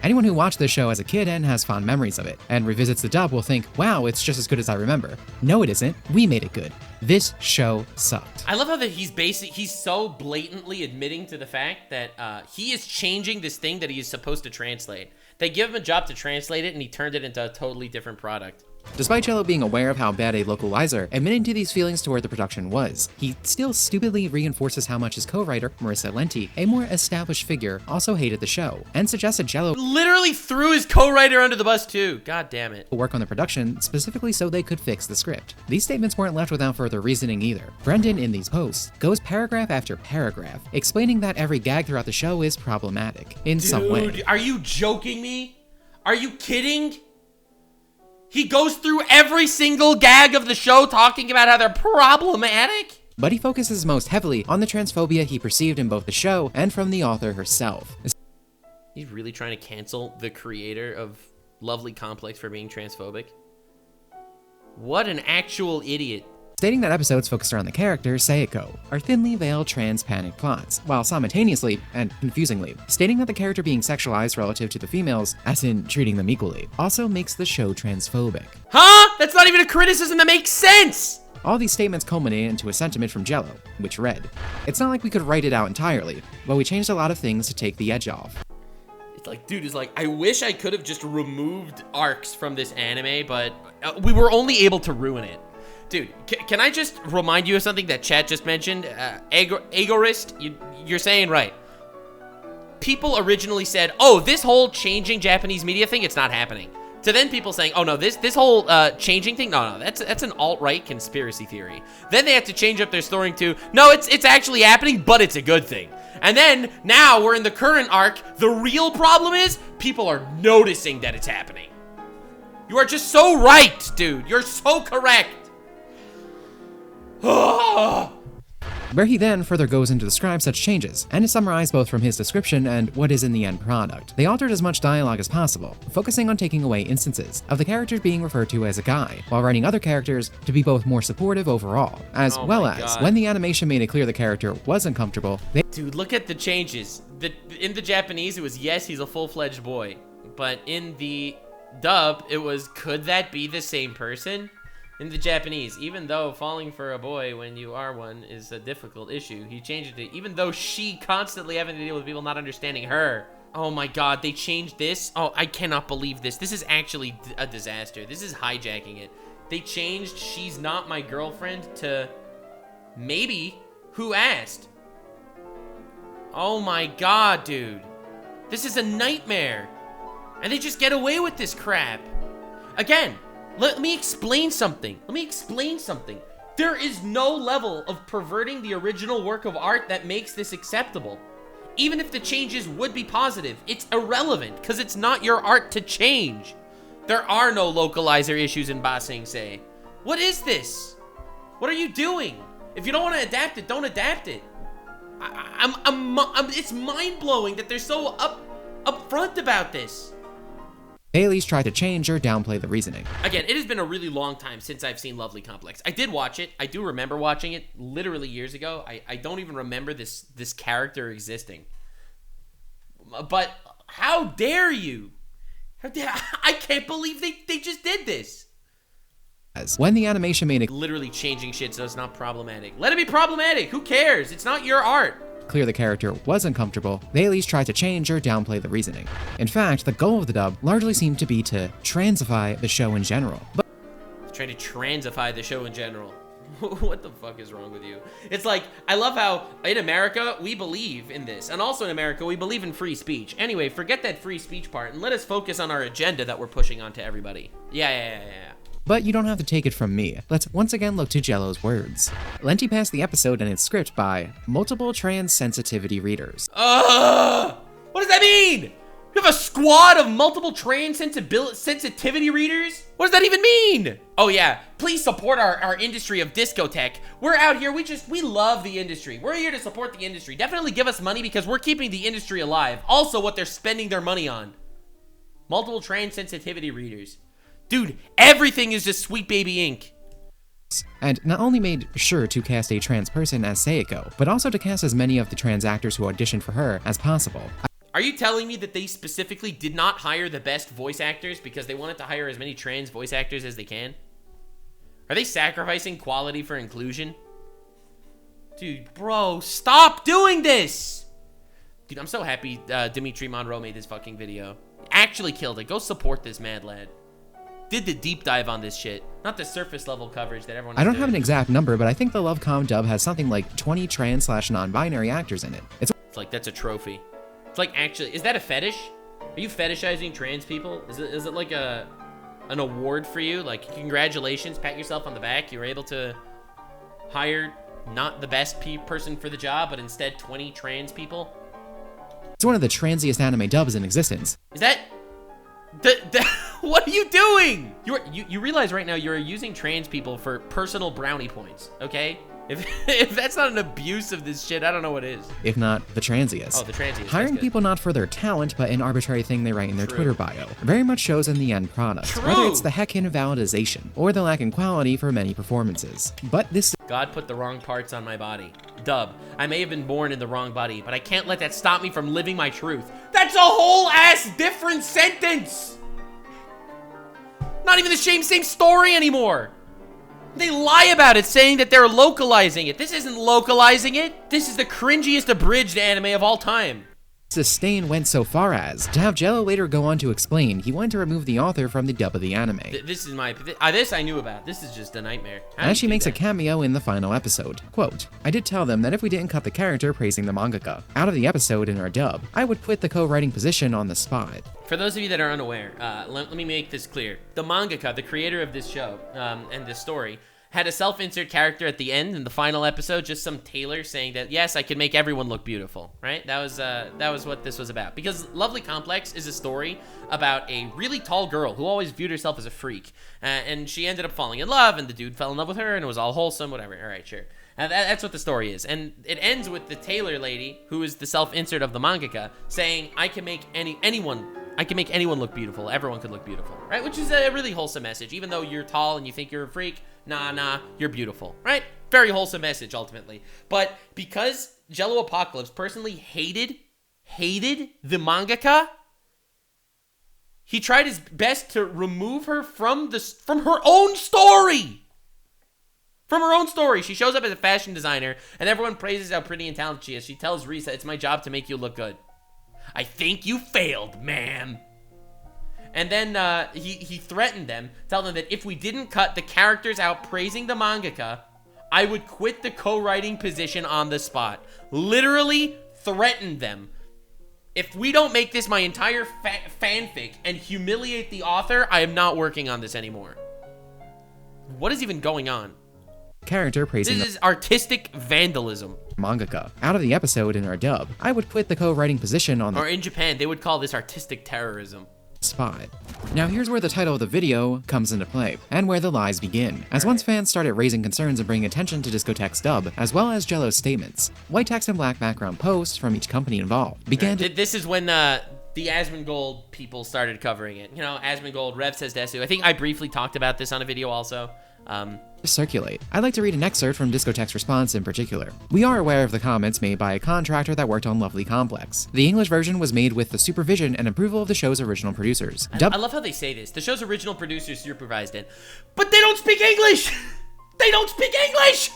Anyone who watched this show as a kid and has fond memories of it, and revisits the dub will think, wow, it's just as good as I remember. No, it isn't. We made it good. This show sucked. I love how that he's so blatantly admitting to the fact that he is changing this thing that he is supposed to translate. They give him a job to translate it and he turned it into a totally different product. Despite Jello being aware of how bad a localizer admitting to these feelings toward the production was, he still stupidly reinforces how much his co-writer, Marissa Lenti, a more established figure, also hated the show, and suggested Jello Literally threw his co-writer under the bus too. God damn it. work on the production specifically so they could fix the script. These statements weren't left without further reasoning either. Brendan, in these posts, goes paragraph after paragraph, explaining that every gag throughout the show is problematic, in some way. Dude, are you joking me? Are you kidding? He goes through every single gag of the show talking about how they're problematic? But he focuses most heavily on the transphobia he perceived in both the show and from the author herself. He's really trying to cancel the creator of Lovely Complex for being transphobic? What an actual idiot. Stating that episodes focused around the character, Seiko, are thinly veiled trans panic plots, while simultaneously, and confusingly, stating that the character being sexualized relative to the females, as in treating them equally, also makes the show transphobic. Huh? That's not even a criticism that makes sense! All these statements culminate into a sentiment from Jello, which read, "It's not like we could write it out entirely, but we changed a lot of things to take the edge off." It's like, dude, it's like, I wish I could have just removed arcs from this anime, but we were only able to ruin it. Dude, can I just remind you of something that chat just mentioned? Agorist, you're saying right. People originally said, oh, this whole changing Japanese media thing, it's not happening. To then people saying, oh no, this whole changing thing, no, that's an alt-right conspiracy theory. Then they have to change up their story to, no, it's actually happening, but it's a good thing. And then, now we're in the current arc, the real problem is, people are noticing that it's happening. You are just so right, dude. You're so correct. Where he then further goes into describe such changes, and to summarize both from his description and what is in the end product. They altered as much dialogue as possible, focusing on taking away instances of the character being referred to as a guy, while writing other characters to be both more supportive overall, as Oh well my as, God. when the animation made it clear the character was uncomfortable, they Dude, look at the changes. In the Japanese, it was, yes, he's a full-fledged boy. But in the dub, it was, could that be the same person? In the Japanese, even though falling for a boy when you are one is a difficult issue, he changed it to, even though she constantly having to deal with people not understanding her. Oh my God, they changed this? Oh, I cannot believe this. This is actually a disaster. This is hijacking it. They changed she's not my girlfriend to maybe who asked. Oh my God, dude. This is a nightmare. And they just get away with this crap. Again, let me explain something. There is no level of perverting the original work of art that makes this acceptable. Even if the changes would be positive, it's irrelevant because it's not your art to change. There are no localizer issues in Ba Sing Se. What is this? What are you doing? If you don't want to adapt it, don't adapt it. It's mind-blowing that they're so upfront about this. Bailey's tried to change or downplay the reasoning. Again, it has been a really long time since I've seen Lovely Complex. I did watch it. I do remember watching it literally years ago. I don't even remember this character existing. But how dare you? I can't believe they just did this. When the animation made it Literally changing shit so it's not problematic. Let it be problematic. Who cares? It's not your art. clear the character was uncomfortable, they at least tried to change or downplay the reasoning. In fact, the goal of the dub largely seemed to be to transify the show in general. But Trying to transify the show in general. What the fuck is wrong with you? It's like, I love how in America, we believe in this. And also in America, we believe in free speech. Anyway, forget that free speech part and let us focus on our agenda that we're pushing onto everybody. Yeah. But you don't have to take it from me. Let's once again look to Jello's words. Lenti passed the episode and its script by multiple trans sensitivity readers. What does that mean? You have a squad of multiple trans sensitivity readers? What does that even mean? Oh yeah, please support our industry of Discotek. We're out here, we love the industry. We're here to support the industry. Definitely give us money because we're keeping the industry alive. Also what they're spending their money on. Multiple trans sensitivity readers. Dude, everything is just Sweet Baby Ink. And not only made sure to cast a trans person as Seiko, but also to cast as many of the trans actors who auditioned for her as possible. Are you telling me that they specifically did not hire the best voice actors because they wanted to hire as many trans voice actors as they can? Are they sacrificing quality for inclusion? Dude, bro, stop doing this! Dude, I'm so happy Dimitri Monroe made this fucking video. Actually killed it. Go support this mad lad. Did the deep dive on this shit, not the surface level coverage that everyone. I don't have an exact number, but I think the LoveCom dub has something like 20 trans/non-binary actors in it. It's like that's a trophy. It's like, actually, is that a fetish? Are you fetishizing trans people? Is it like an award for you? Like, congratulations, pat yourself on the back. You were able to hire not the best person for the job, but instead 20 trans people. one of the transiest anime dubs in existence. Is that? What are you doing? You realize right now you're using trans people for personal brownie points, okay? If that's not an abuse of this shit, I don't know what is. If not the transiest. Oh, the transiest. Hiring people not for their talent, but an arbitrary thing they write in their Twitter bio, very much shows in the end product, whether it's the heckin' validization, or the lack in quality for many performances. But this God put the wrong parts on my body. Dub. I may have been born in the wrong body, but I can't let that stop me from living my truth. That's a whole ass different sentence! Not even the same story anymore! They lie about it, saying that they're localizing it. This isn't localizing it. This is the cringiest abridged anime of all time. disdain went so far as to have Jello later go on to explain he wanted to remove the author from the dub of the anime. This is my... this I knew about. This is just a nightmare. As she makes a cameo in the final episode. Quote, I did tell them that if we didn't cut the character praising the mangaka out of the episode in our dub, I would quit the co-writing position on the spot. For those of you that are unaware, let me make this clear. The mangaka, the creator of this show and this story, had a self-insert character at the end in the final episode, just some tailor saying that, yes, I can make everyone look beautiful, right? That was what this was about. Because Lovely Complex is a story about a really tall girl who always viewed herself as a freak. And she ended up falling in love, and the dude fell in love with her, and it was all wholesome, whatever. All right, sure. That's what the story is. And it ends with the tailor lady, who is the self-insert of the mangaka, saying, I can make anyone look beautiful. Everyone could look beautiful, right? Which is a really wholesome message. Even though you're tall and you think you're a freak, nah, you're beautiful, right? Very wholesome message, ultimately. But because JelloApocalypse personally hated the mangaka, he tried his best to remove her from her own story. From her own story. She shows up as a fashion designer, and everyone praises how pretty and talented she is. She tells Risa, it's my job to make you look good. I think you failed, ma'am. And then he threatened them, telling them that if we didn't cut the characters out praising the mangaka, I would quit the co-writing position on the spot. Literally threatened them. If we don't make this my entire fanfic and humiliate the author, I am not working on this anymore. What is even going on? Character praising This is artistic vandalism. Mangaka out of the episode in our dub, I would quit the co-writing position on the Or in Japan, they would call this artistic terrorism. spot. Now here's where the title of the video comes into play, and where the lies begin, as once fans started raising concerns and bringing attention to Discotek's dub, as well as Jello's statements. White text and black background posts from each company involved began to... This is when the Asmongold people started covering it. You know, Asmongold, Rev says Desu. I think I briefly talked about this on a video also. circulate. I'd like to read an excerpt from Discotek's response in particular. We are aware of the comments made by a contractor that worked on Lovely Complex. The English version was made with the supervision and approval of the show's original producers. I love how they say this. The show's original producers supervised it. But they don't speak English! They don't speak English!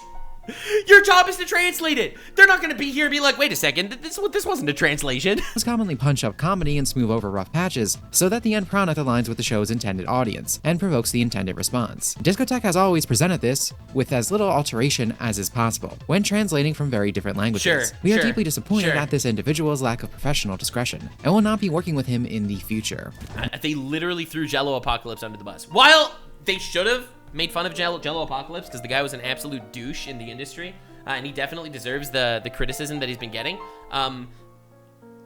Your job is to translate it. They're not going to be here and be like, wait a second, this wasn't a translation. Commonly punch up comedy and smooth over rough patches so that the end product aligns with the show's intended audience and provokes the intended response. Discotek has always presented this with as little alteration as is possible when translating from very different languages. We are deeply disappointed at this individual's lack of professional discretion and will not be working with him in the future. They literally threw JelloApocalypse under the bus. While they should have made fun of JelloApocalypse because the guy was an absolute douche in the industry, and he definitely deserves the criticism that he's been getting.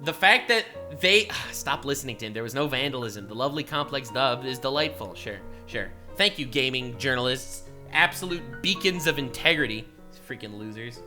The fact that they stop listening to him, there was no vandalism. The Lovely Complex dub is delightful. Sure. Thank you, gaming journalists, absolute beacons of integrity. Freaking losers.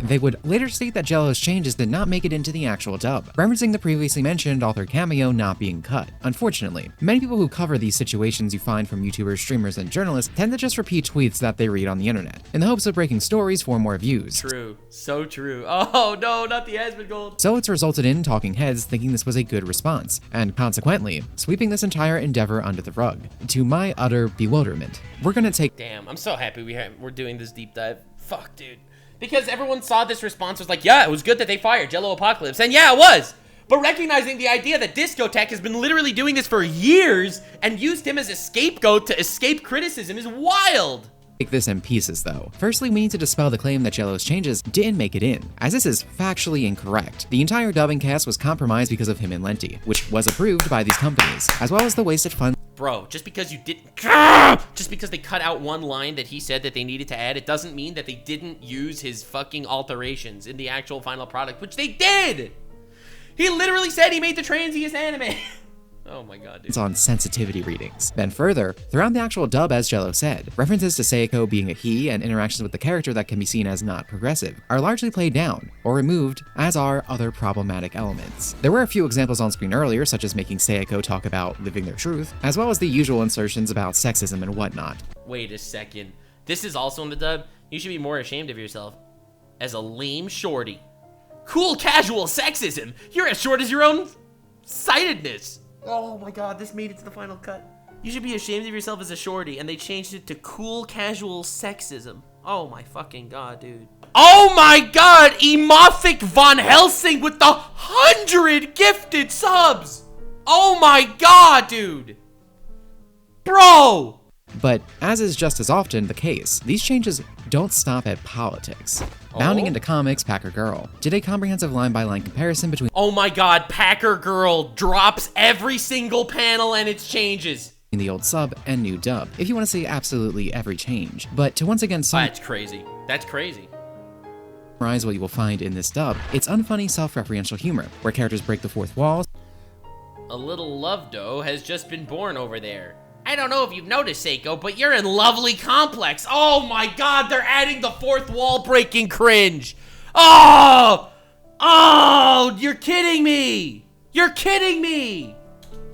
They would later state that Jello's changes did not make it into the actual dub, referencing the previously mentioned author cameo not being cut. Unfortunately, many people who cover these situations you find from YouTubers, streamers, and journalists tend to just repeat tweets that they read on the internet, in the hopes of breaking stories for more views. True. So true. Oh no, not the Asmongold. So it's resulted in talking heads thinking this was a good response, and consequently, sweeping this entire endeavor under the rug. To my utter bewilderment, we're gonna take— Damn, I'm so happy we're doing this deep dive. Fuck, dude. Because everyone saw this response was like, yeah, it was good that they fired JelloApocalypse. And yeah, it was. But recognizing the idea that Discotek has been literally doing this for years and used him as a scapegoat to escape criticism is wild. Take this in pieces though. Firstly, we need to dispel the claim that Jello's changes didn't make it in, as this is factually incorrect. The entire dubbing cast was compromised because of him and Lenti, which was approved by these companies, as well as the wasted funds. Bro, just because they cut out one line that he said that they needed to add, it doesn't mean that they didn't use his fucking alterations in the actual final product, which they did! He literally said he made the transiest anime. Oh my god, dude. It's on sensitivity readings. Then further, throughout the actual dub, as Jello said, references to Seiko being a he and interactions with the character that can be seen as not progressive are largely played down or removed, as are other problematic elements. There were a few examples on screen earlier, such as making Seiko talk about living their truth, as well as the usual insertions about sexism and whatnot. Wait a second. This is also in the dub? You should be more ashamed of yourself as a lame shorty. Cool casual sexism! You're as short as your own sightedness! Oh my god, this made it to the final cut. You should be ashamed of yourself as a shorty, and they changed it to cool casual sexism. Oh my fucking god, dude. Oh my god, Emothic Von Helsing with the 100 gifted subs! Oh my god, dude! Bro! But, as is just as often the case, these changes don't stop at politics. Bounding into comics, Packer Girl did a comprehensive line-by-line comparison between— oh my god, Packer Girl drops every single panel and its changes. In the old sub and new dub, if you want to see absolutely every change. But to once again that's crazy. That's crazy. Summarize what you will find in this dub, it's unfunny self-referential humor, where characters break the fourth wall. A little love dough has just been born over there. I don't know if you've noticed, Seiko, but you're in Lovely Complex. Oh my god, they're adding the fourth wall breaking cringe. Oh! Oh, you're kidding me! You're kidding me!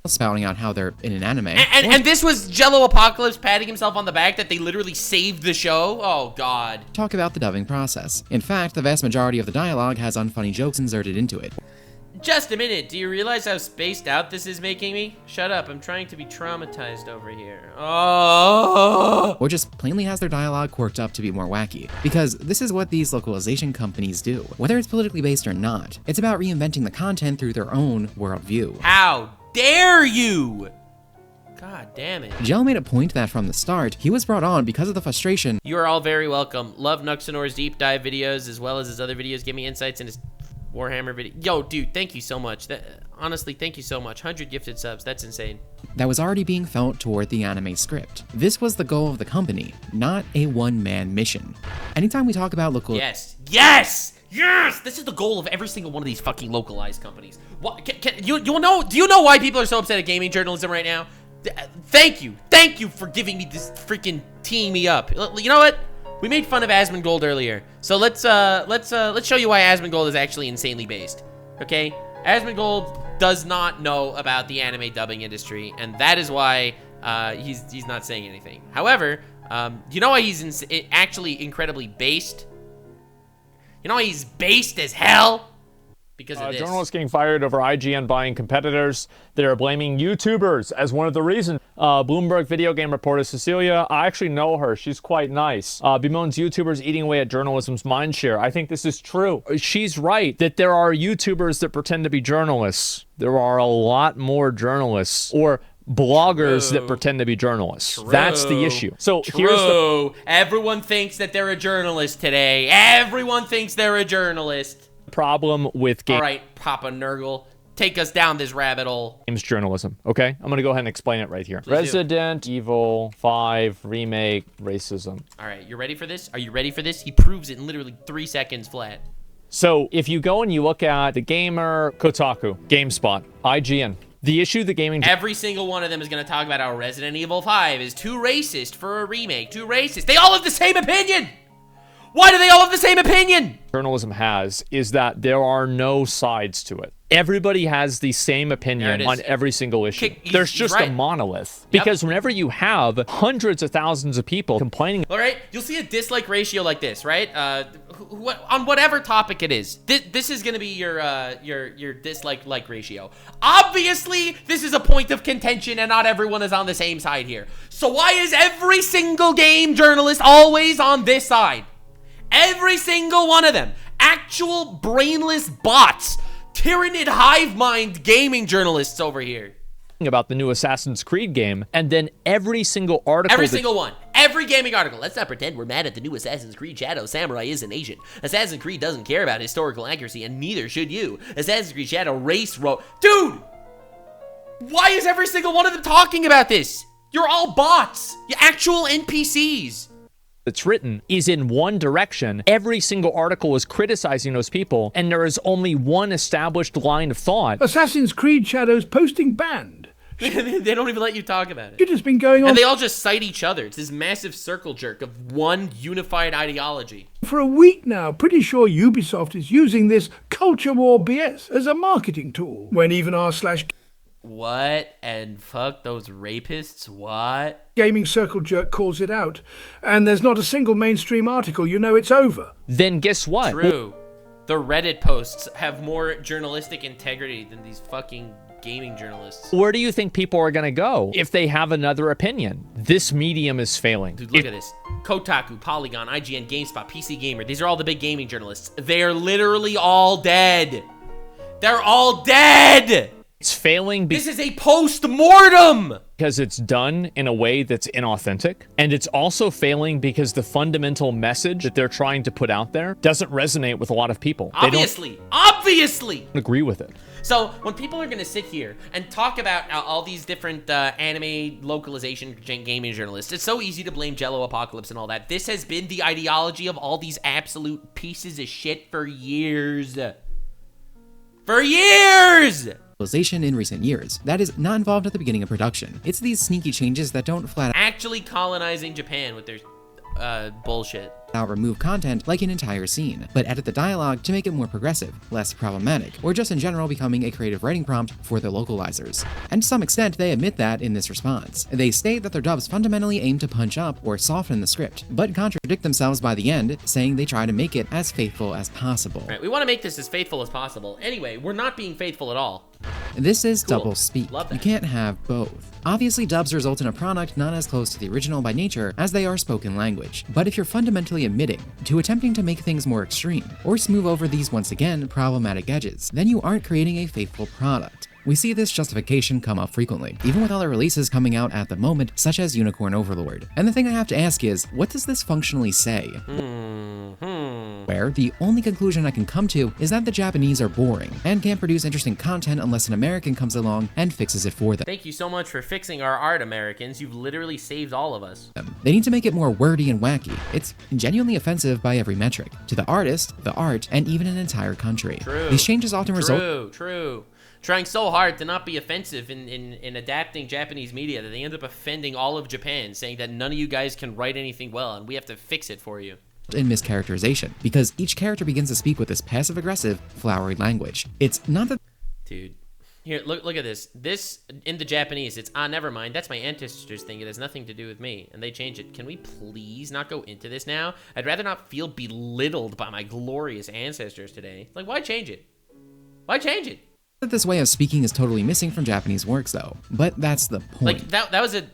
Spouting out how they're in an anime. And this was JelloApocalypse patting himself on the back that they literally saved the show? Oh god. Talk about the dubbing process. In fact, the vast majority of the dialogue has unfunny jokes inserted into it. Just a minute, do you realize how spaced out this is making me? Shut up, I'm trying to be traumatized over here. Oh! Or just plainly has their dialogue quirked up to be more wacky. Because this is what these localization companies do. Whether it's politically based or not, it's about reinventing the content through their own worldview. How dare you! God damn it. Jello made a point that from the start, he was brought on because of the frustration. You are all very welcome. Love Nuxanor's deep dive videos as well as his other videos. Give me insights in his Warhammer video. Yo, dude, thank you so much. Honestly, thank you so much. 100 gifted subs. That's insane. That was already being felt toward the anime script. This was the goal of the company, not a one-man mission. Anytime we talk about local— Yes! Yes! Yes! This is the goal of every single one of these fucking localized companies. What? Do you know why people are so upset at gaming journalism right now? Thank you. Thank you for giving me this freaking teeing me up. You know what? We made fun of Asmongold earlier, so let's show you why Asmongold is actually insanely based. Okay, Asmongold does not know about the anime dubbing industry, and that is why he's not saying anything. However, You know why he's actually incredibly based? You know why he's based as hell? Because of this. Journalists getting fired over IGN buying competitors. They're blaming YouTubers as one of the reasons. Bloomberg video game reporter Cecilia, I actually know her. She's quite nice. Bemoans YouTubers eating away at journalism's mindshare. I think this is true. She's right that there are YouTubers that pretend to be journalists. There are a lot more journalists or bloggers that pretend to be journalists. That's the issue. So here's the everyone thinks that they're a journalist today. Everyone thinks they're a journalist. Problem with All right, Papa Nurgle, take us down this rabbit hole. games journalism, okay? I'm gonna go ahead and explain it right here. Please do. Resident Evil 5 remake racism. All right, you ready for this? Are you ready for this? He proves it in literally 3 seconds flat. So if you go and you look at The Gamer, Kotaku, GameSpot, IGN, the issue the gaming... Every single one of them is going to talk about how Resident Evil 5 is too racist for a remake. Too racist. They all have the same opinion! Why do they all have the same opinion? Journalism has is that there are no sides to it. Everybody has the same opinion on every single issue. There's just a monolith. Because whenever you have hundreds of thousands of people complaining... All right, you'll see a dislike ratio like this, right? On whatever topic it is. This is going to be your dislike ratio. Obviously, this is a point of contention and not everyone is on the same side here. So why is every single game journalist always on this side? Every single one of them. Actual brainless bots. Tyrannid hive mind gaming journalists over here. About the new Assassin's Creed game, and then every single article... Every single one. Every gaming article. Let's not pretend we're mad at the new Assassin's Creed. Shadow Samurai isn't Asian. Assassin's Creed doesn't care about historical accuracy, and neither should you. Assassin's Creed Shadow race road. Dude! Why is every single one of them talking about this? You're all bots. You're actual NPCs. That's written is in one direction. Every single article is criticizing those people, and there is only one established line of thought. Assassin's Creed Shadows posting banned. They don't even let you talk about it. It has been going on. And they all just cite each other. It's this massive circle jerk of one unified ideology. For a week now, pretty sure Ubisoft is using this culture war BS as a marketing tool. When even r/ What? And fuck those rapists? What? Gaming Circle Jerk calls it out, and there's not a single mainstream article, you know it's over. Then guess what? True. The Reddit posts have more journalistic integrity than these fucking gaming journalists. Where do you think people are gonna go if they have another opinion? This medium is failing. Dude, look at this. Kotaku, Polygon, IGN, GameSpot, PC Gamer. These are all the big gaming journalists. They're literally all dead. They're all dead! It's failing this is a post-mortem! Because it's done in a way that's inauthentic. And it's also failing because the fundamental message that they're trying to put out there doesn't resonate with a lot of people. Obviously! They don't agree with it. So, when people are going to sit here and talk about all these different anime localization gaming journalists, it's so easy to blame JelloApocalypse and all that. This has been the ideology of all these absolute pieces of shit for years. For years! In recent years that is not involved at the beginning of production. It's these sneaky changes that don't flat actually colonizing Japan with their bullshit. Out remove content like an entire scene, but edit the dialogue to make it more progressive, less problematic, or just in general becoming a creative writing prompt for the localizers. And to some extent, they admit that in this response. They state that their dubs fundamentally aim to punch up or soften the script, but contradict themselves by the end, saying they try to make it as faithful as possible. Right, we want to make this as faithful as possible. Anyway, we're not being faithful at all. This is Cool. double speak. Love that. You can't have both. Obviously, dubs result in a product not as close to the original by nature as they are spoken language. But if you're fundamentally admitting to attempting to make things more extreme, or smooth over these once again problematic edges, then you aren't creating a faithful product. We see this justification come up frequently, even with other releases coming out at the moment, such as Unicorn Overlord. And the thing I have to ask is, what does this functionally say? Where the only conclusion I can come to is that the Japanese are boring, and can't produce interesting content unless an American comes along and fixes it for them. Thank you so much for fixing our art, Americans. You've literally saved all of us. They need to make it more wordy and wacky. It's genuinely offensive by every metric, to the artist, the art, and even an entire country. True. These changes often result... True. Trying so hard to not be offensive in adapting Japanese media that they end up offending all of Japan, saying that none of you guys can write anything well and we have to fix it for you. In mischaracterization, because each character begins to speak with this passive-aggressive, flowery language. It's not that... Dude, Here, look at this. This, in the Japanese, it's, never mind. That's my ancestors thing. It has nothing to do with me. And they change it. Can we please not go into this now? I'd rather not feel belittled by my glorious ancestors today. Like, why change it? Why change it? This way of speaking is totally missing from Japanese works, though. But that's the point. Like,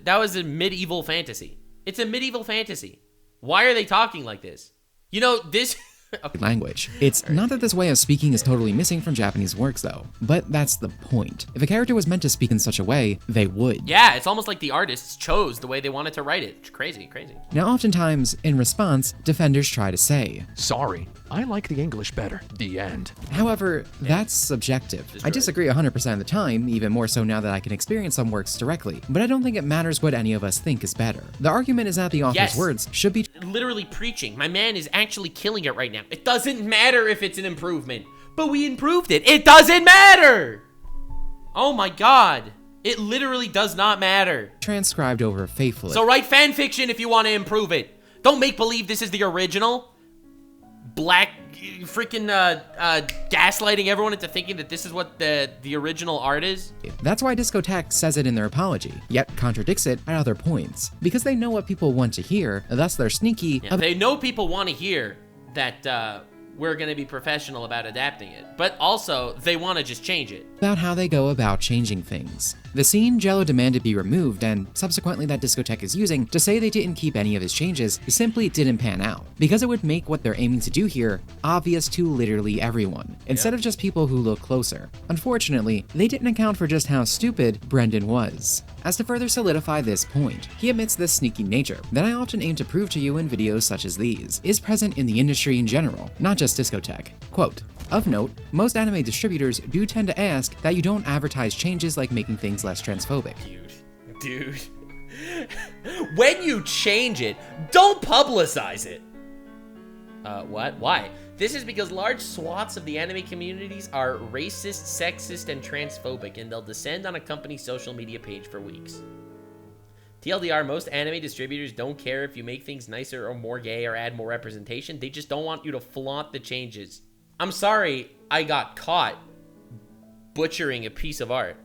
that was a medieval fantasy. It's a medieval fantasy. Why are they talking like this? You know, this... Okay. Language. It's not that this way of speaking is totally missing from Japanese works, though, but that's the point. If a character was meant to speak in such a way, they would. Yeah, it's almost like the artists chose the way they wanted to write it. It's crazy. Now, oftentimes, in response, defenders try to say, "Sorry, I like the English better." The end. However, that's subjective. I disagree 100% of the time, even more so now that I can experience some works directly, but I don't think it matters what any of us think is better. The argument is that the author's words should be literally preaching. My man is actually killing it right now. It doesn't matter if it's an improvement, but we improved it. It doesn't matter. Oh my god. It literally does not matter. Transcribed over faithfully. So write fan fiction if you want to improve it. Don't make believe this is the original. Black freaking gaslighting everyone into thinking that this is what the original art is. That's why Discotek says it in their apology, yet contradicts it at other points. Because they know what people want to hear, thus they're sneaky. Yeah, they know people want to hear that we're going to be professional about adapting it, but also they want to just change it. About how they go about changing things. The scene Jello demanded be removed, and subsequently that Discotek is using to say they didn't keep any of his changes, simply didn't pan out, because it would make what they're aiming to do here obvious to literally everyone, instead of just people who look closer. Unfortunately, they didn't account for just how stupid Brendan was. As to further solidify this point, he admits this sneaky nature that I often aim to prove to you in videos such as these is present in the industry in general, not just Discotek. Quote, "Of note, most anime distributors do tend to ask that you don't advertise changes like making things less transphobic." Dude. When you change it, don't publicize it. What? Why? This is because large swaths of the anime communities are racist, sexist, and transphobic, and they'll descend on a company's social media page for weeks. TLDR, most anime distributors don't care if you make things nicer or more gay or add more representation. They just don't want you to flaunt the changes. I'm sorry I got caught butchering a piece of art.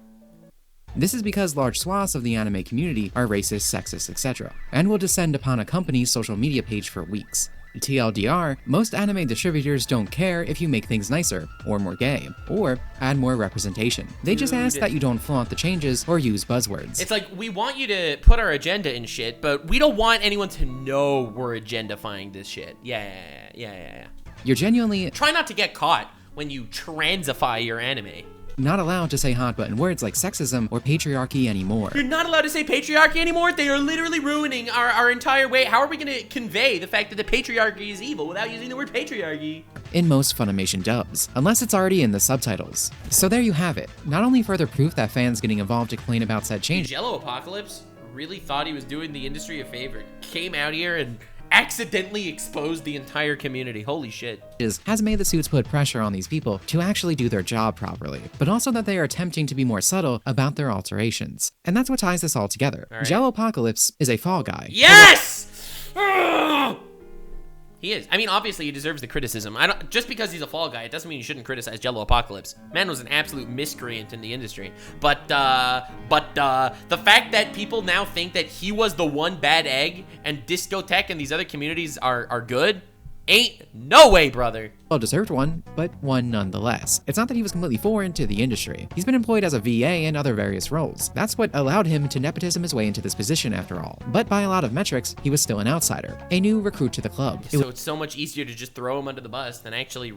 This is because large swaths of the anime community are racist, sexist, etc., and will descend upon a company's social media page for weeks. TLDR, most anime distributors don't care if you make things nicer, or more gay, or add more representation. They just ask that you don't flaunt the changes or use buzzwords. It's like, we want you to put our agenda in shit, but we don't want anyone to know we're agendifying this shit. Yeah. You're genuinely try not to get caught when you transify your anime. Not allowed to say hot button words like sexism or patriarchy anymore. You're not allowed to say patriarchy anymore? They are literally ruining our entire way. How are we going to convey the fact that the patriarchy is evil without using the word patriarchy? In most Funimation dubs, unless it's already in the subtitles. So there you have it. Not only further proof that fans getting involved to complain about said change. JelloApocalypse really thought he was doing the industry a favor. Came out here and accidentally exposed the entire community. Holy shit. Has made the suits put pressure on these people to actually do their job properly, but also that they are attempting to be more subtle about their alterations. And that's what ties this all together. All right. JelloApocalypse is a fall guy. Yes! He is. I mean, obviously he deserves the criticism. Just because he's a fall guy, it doesn't mean you shouldn't criticize JelloApocalypse. Man was an absolute miscreant in the industry. But the fact that people now think that he was the one bad egg and Discotek and these other communities are good, ain't no way, brother. Well-deserved one, but one nonetheless. It's not that he was completely foreign to the industry. He's been employed as a VA and other various roles. That's what allowed him to nepotism his way into this position after all. But by a lot of metrics, he was still an outsider, a new recruit to the club. So it's so much easier to just throw him under the bus than actually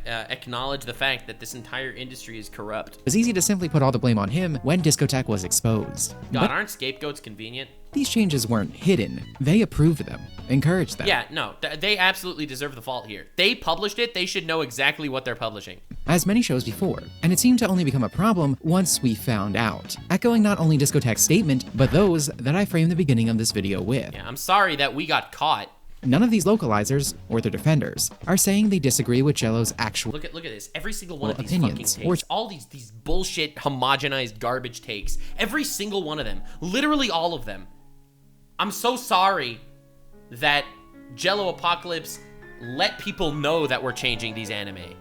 acknowledge the fact that this entire industry is corrupt. It was easy to simply put all the blame on him when Discotek was exposed. God, aren't scapegoats convenient? These changes weren't hidden. They approved them, encouraged them. Yeah, no, they absolutely deserve the fault here. They published it, they should know exactly what they're publishing. As many shows before, and it seemed to only become a problem once we found out. Echoing not only Discotek's statement, but those that I framed the beginning of this video with. Yeah, I'm sorry that we got caught. None of these localizers, or their defenders, are saying they disagree with Jello's actual Look at this. Every single one of these opinions, fucking takes, all these bullshit homogenized garbage takes, every single one of them, literally all of them. I'm so sorry that JelloApocalypse let people know that we're changing these anime.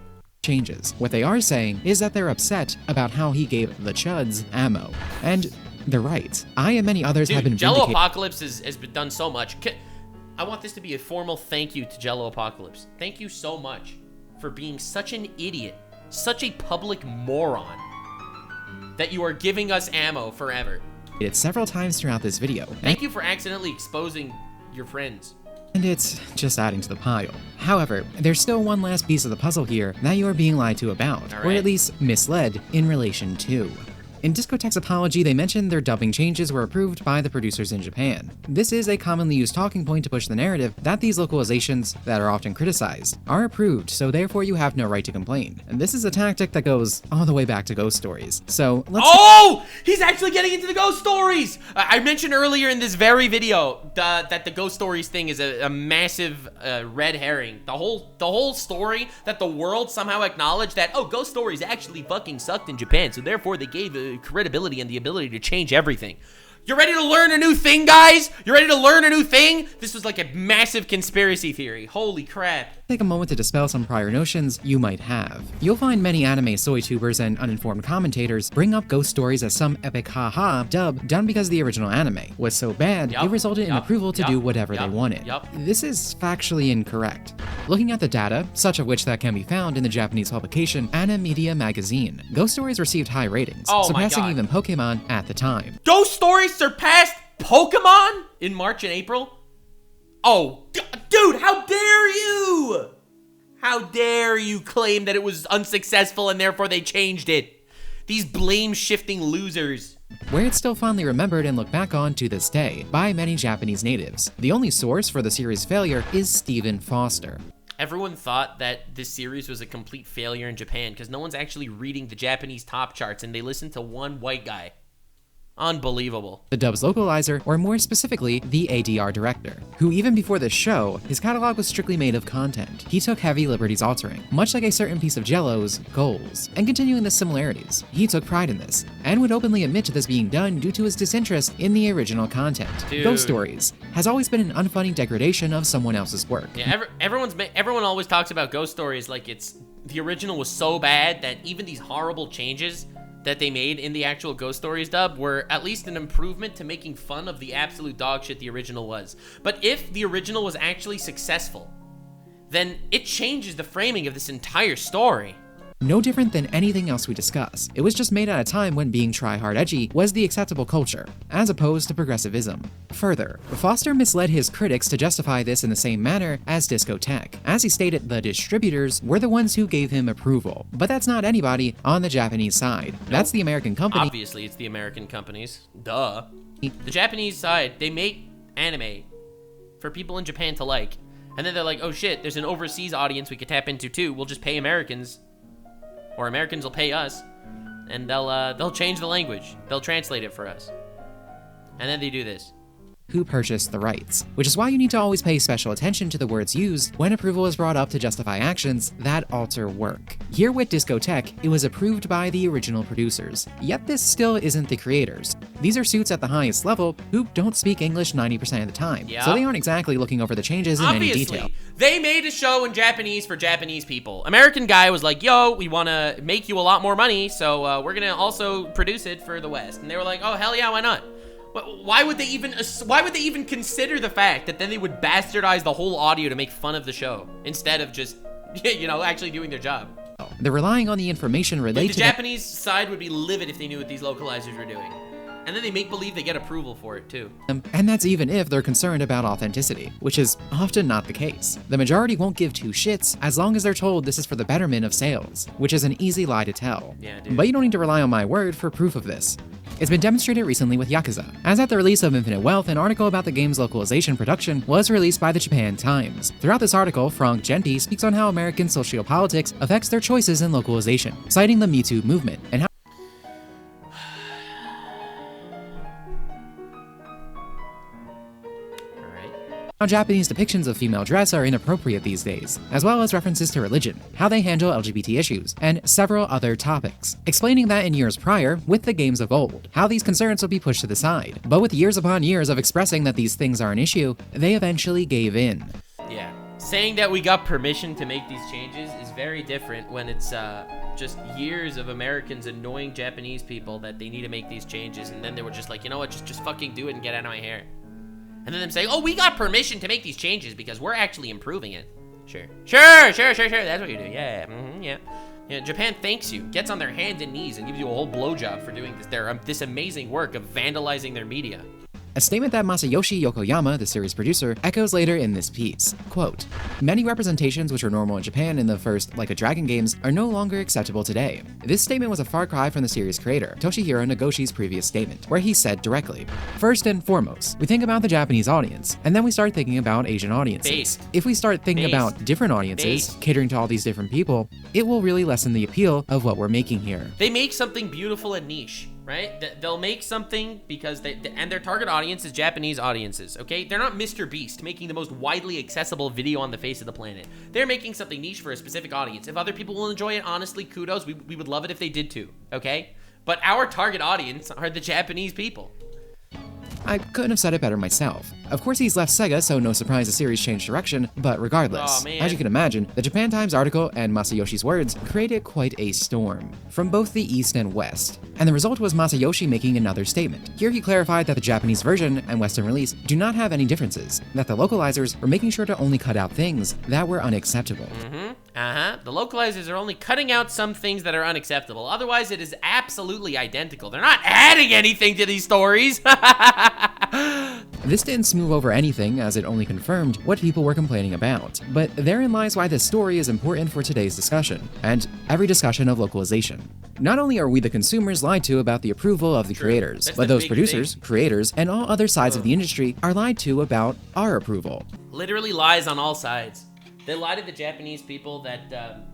changes. What they are saying is that they're upset about how he gave the Chuds ammo. And they're right. I and many others have been vindicated. JelloApocalypse has been done so much. I want this to be a formal thank you to JelloApocalypse. Thank you so much for being such an idiot, such a public moron, that you are giving us ammo forever. It several times throughout this video. Thank you for accidentally exposing your friends. And it's just adding to the pile. However, there's still one last piece of the puzzle here that you are being lied to about, or at least misled in relation to. In Discotek's apology, they mentioned their dubbing changes were approved by the producers in Japan. This is a commonly used talking point to push the narrative that these localizations, that are often criticized, are approved, so therefore you have no right to complain. And this is a tactic that goes all the way back to ghost stories. So let's— Oh! He's actually getting into the ghost stories! I mentioned earlier in this very video that the ghost stories thing is a massive red herring. The whole story that the world somehow acknowledged that, oh, ghost stories actually fucking sucked in Japan, so therefore they gave credibility and the ability to change everything. You ready to learn a new thing, guys? You ready to learn a new thing? This was like a massive conspiracy theory. Holy crap. Take a moment to dispel some prior notions you might have. You'll find many anime soy tubers and uninformed commentators bring up ghost stories as some epic haha dub done because the original anime was so bad it resulted in approval to do whatever they wanted. This is factually incorrect. Looking at the data, such of which that can be found in the Japanese publication Animedia Magazine, ghost stories received high ratings, surpassing even Pokemon at the time. Ghost stories surpassed Pokemon in March and April? Oh, dude, how dare you? How dare you claim that it was unsuccessful and therefore they changed it? These blame-shifting losers. Where it's still fondly remembered and looked back on to this day by many Japanese natives. The only source for the series' failure is Stephen Foster. Everyone thought that this series was a complete failure in Japan because no one's actually reading the Japanese top charts and they listen to one white guy. Unbelievable. The dub's localizer, or more specifically, the ADR director, who even before this show, his catalog was strictly made of content. He took heavy liberties altering, much like a certain piece of Jello's goals, and continuing the similarities. He took pride in this, and would openly admit to this being done due to his disinterest in the original content. Dude. Ghost Stories has always been an unfunny degradation of someone else's work. Yeah, everyone always talks about Ghost Stories like it's the original was so bad that even these horrible changes that they made in the actual Ghost Stories dub were at least an improvement to making fun of the absolute dog shit the original was. But if the original was actually successful, then it changes the framing of this entire story. No different than anything else we discuss. It was just made at a time when being try-hard edgy was the acceptable culture, as opposed to progressivism. Further, Foster misled his critics to justify this in the same manner as Discotek. As he stated, the distributors were the ones who gave him approval. But that's not anybody on the Japanese side. That's the American company. Obviously, it's the American companies. Duh. The Japanese side, they make anime for people in Japan to like. And then they're like, oh shit, there's an overseas audience we could tap into too. We'll just pay Americans. Or Americans will pay us, and they'll change the language. They'll translate it for us. And then they do this. Who purchased the rights, which is why you need to always pay special attention to the words used when approval is brought up to justify actions that alter work. Here with Discotek, it was approved by the original producers, yet this still isn't the creators. These are suits at the highest level who don't speak English 90% of the time, so they aren't exactly looking over the changes in any detail. They made a show in Japanese for Japanese people. American guy was like, yo, we want to make you a lot more money, so we're going to also produce it for the West. And they were like, oh, hell yeah, why not? Why would they even consider the fact that then they would bastardize the whole audio to make fun of the show instead of just, you know, actually doing their job? They're relying on the information related to the Japanese side would be livid if they knew what these localizers were doing. And then they make believe they get approval for it too. And that's even if they're concerned about authenticity, which is often not the case. The majority won't give two shits as long as they're told this is for the betterment of sales, which is an easy lie to tell. Yeah, dude. But you don't need to rely on my word for proof of this. It's been demonstrated recently with Yakuza. As at the release of Infinite Wealth, an article about the game's localization production was released by the Japan Times. Throughout this article, Frank Genti speaks on how American sociopolitics affects their choices in localization, citing the Vtube movement, and how Japanese depictions of female dress are inappropriate these days, as well as references to religion, how they handle LGBT issues, and several other topics, explaining that in years prior, with the games of old, how these concerns would be pushed to the side, but with years upon years of expressing that these things are an issue, they eventually gave in. Yeah. saying that we got permission to make these changes is very different when it's just years of Americans annoying Japanese people that they need to make these changes, and then they were just like, you know what, just fucking do it and get out of my hair. And then them saying, oh, we got permission to make these changes because we're actually improving it. Sure. That's what you do. Yeah, yeah. Japan thanks you, gets on their hands and knees, and gives you a whole blowjob for doing this amazing work of vandalizing their media. A statement that Masayoshi Yokoyama, the series producer, echoes later in this piece. Quote, many representations which were normal in Japan in the first Like a Dragon games are no longer acceptable today. This statement was a far cry from the series creator, Toshihiro Nagoshi's previous statement, where he said directly, first and foremost, we think about the Japanese audience, and then we start thinking about Asian audiences. Based. If we start thinking about different audiences, catering to all these different people, it will really lessen the appeal of what we're making here. They make something beautiful and niche. Right? They'll make something because and their target audience is Japanese audiences, okay? They're not Mr. Beast making the most widely accessible video on the face of the planet. They're making something niche for a specific audience. If other people will enjoy it, honestly, kudos. We would love it if they did too, okay? But our target audience are the Japanese people. I couldn't have said it better myself. Of course he's left Sega, so no surprise the series changed direction, but regardless, as you can imagine, the Japan Times article and Masayoshi's words created quite a storm, from both the East and West. And the result was Masayoshi making another statement. Here he clarified that the Japanese version and Western release do not have any differences, that the localizers were making sure to only cut out things that were unacceptable. The localizers are only cutting out some things that are unacceptable. Otherwise, it is absolutely identical. They're not adding anything to these stories. This didn't smooth over anything, as it only confirmed what people were complaining about. But therein lies why this story is important for today's discussion, and every discussion of localization. Not only are we the consumers lied to about the approval of the creators, but those producers, creators, and all other sides of the industry are lied to about our approval. Literally lies on all sides. They lie to the Japanese people that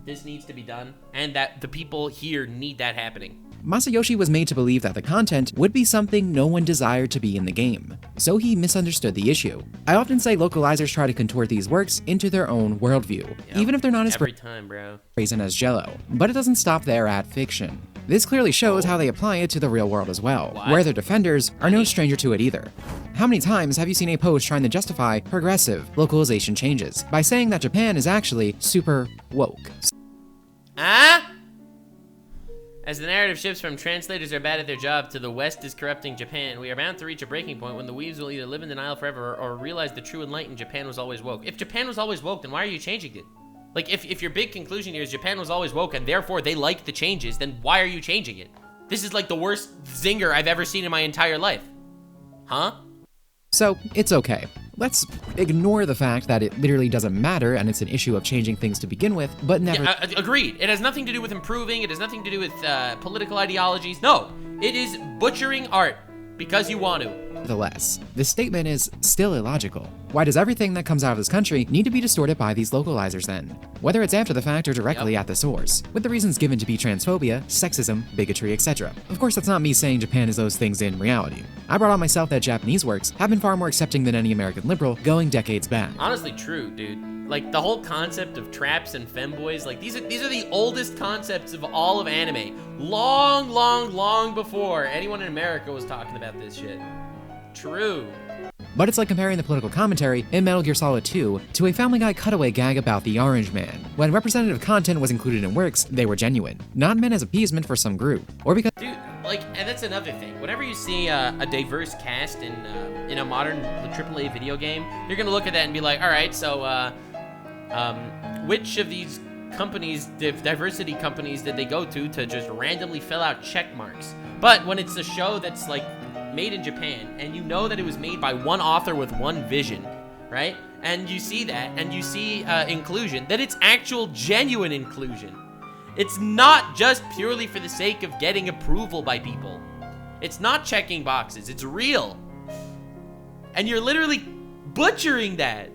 this needs to be done, and that the people here need that happening. Masayoshi was made to believe that the content would be something no one desired to be in the game, so he misunderstood the issue. I often say localizers try to contort these works into their own worldview, even if they're not as brazen as Jello, but it doesn't stop there at fiction. This clearly shows how they apply it to the real world as well, where their defenders are no stranger to it either. How many times have you seen a post trying to justify progressive localization changes by saying that Japan is actually super woke? As the narrative shifts from translators are bad at their job to the West is corrupting Japan, we are bound to reach a breaking point when the weaves will either live in denial forever or realize the true enlightened Japan was always woke. If Japan was always woke, then why are you changing it? Like, if your big conclusion here is Japan was always woke and therefore they liked the changes, then why are you changing it? This is like the worst zinger I've ever seen in my entire life. Huh? So, it's okay. Let's ignore the fact that it literally doesn't matter and it's an issue of changing things to begin with, but never— agreed. It has nothing to do with improving. It has nothing to do with political ideologies. No, it is butchering art because you want to. Nevertheless, this statement is still illogical. Why does everything that comes out of this country need to be distorted by these localizers then? Whether it's after the fact or directly at the source, with the reasons given to be transphobia, sexism, bigotry, etc. Of course, that's not me saying Japan is those things in reality. I brought on myself that Japanese works have been far more accepting than any American liberal going decades back. Honestly, true, dude. Like, the whole concept of traps and femboys, like, these are the oldest concepts of all of anime. Long before anyone in America was talking about this shit. True. But it's like comparing the political commentary in Metal Gear Solid 2 to a Family Guy cutaway gag about the Orange Man. When representative content was included in works, they were genuine, not meant as appeasement for some group, or because— Dude, like, and that's another thing. Whenever you see a diverse cast in a modern AAA video game, you're gonna look at that and be like, all right, so which of these companies, diversity companies, did they go to just randomly fill out check marks? But when it's a show that's like made in Japan, and you know that it was made by one author with one vision, right? And you see that, and you see inclusion, that it's actual genuine inclusion. It's not just purely for the sake of getting approval by people. It's not checking boxes, it's real. And you're literally butchering that.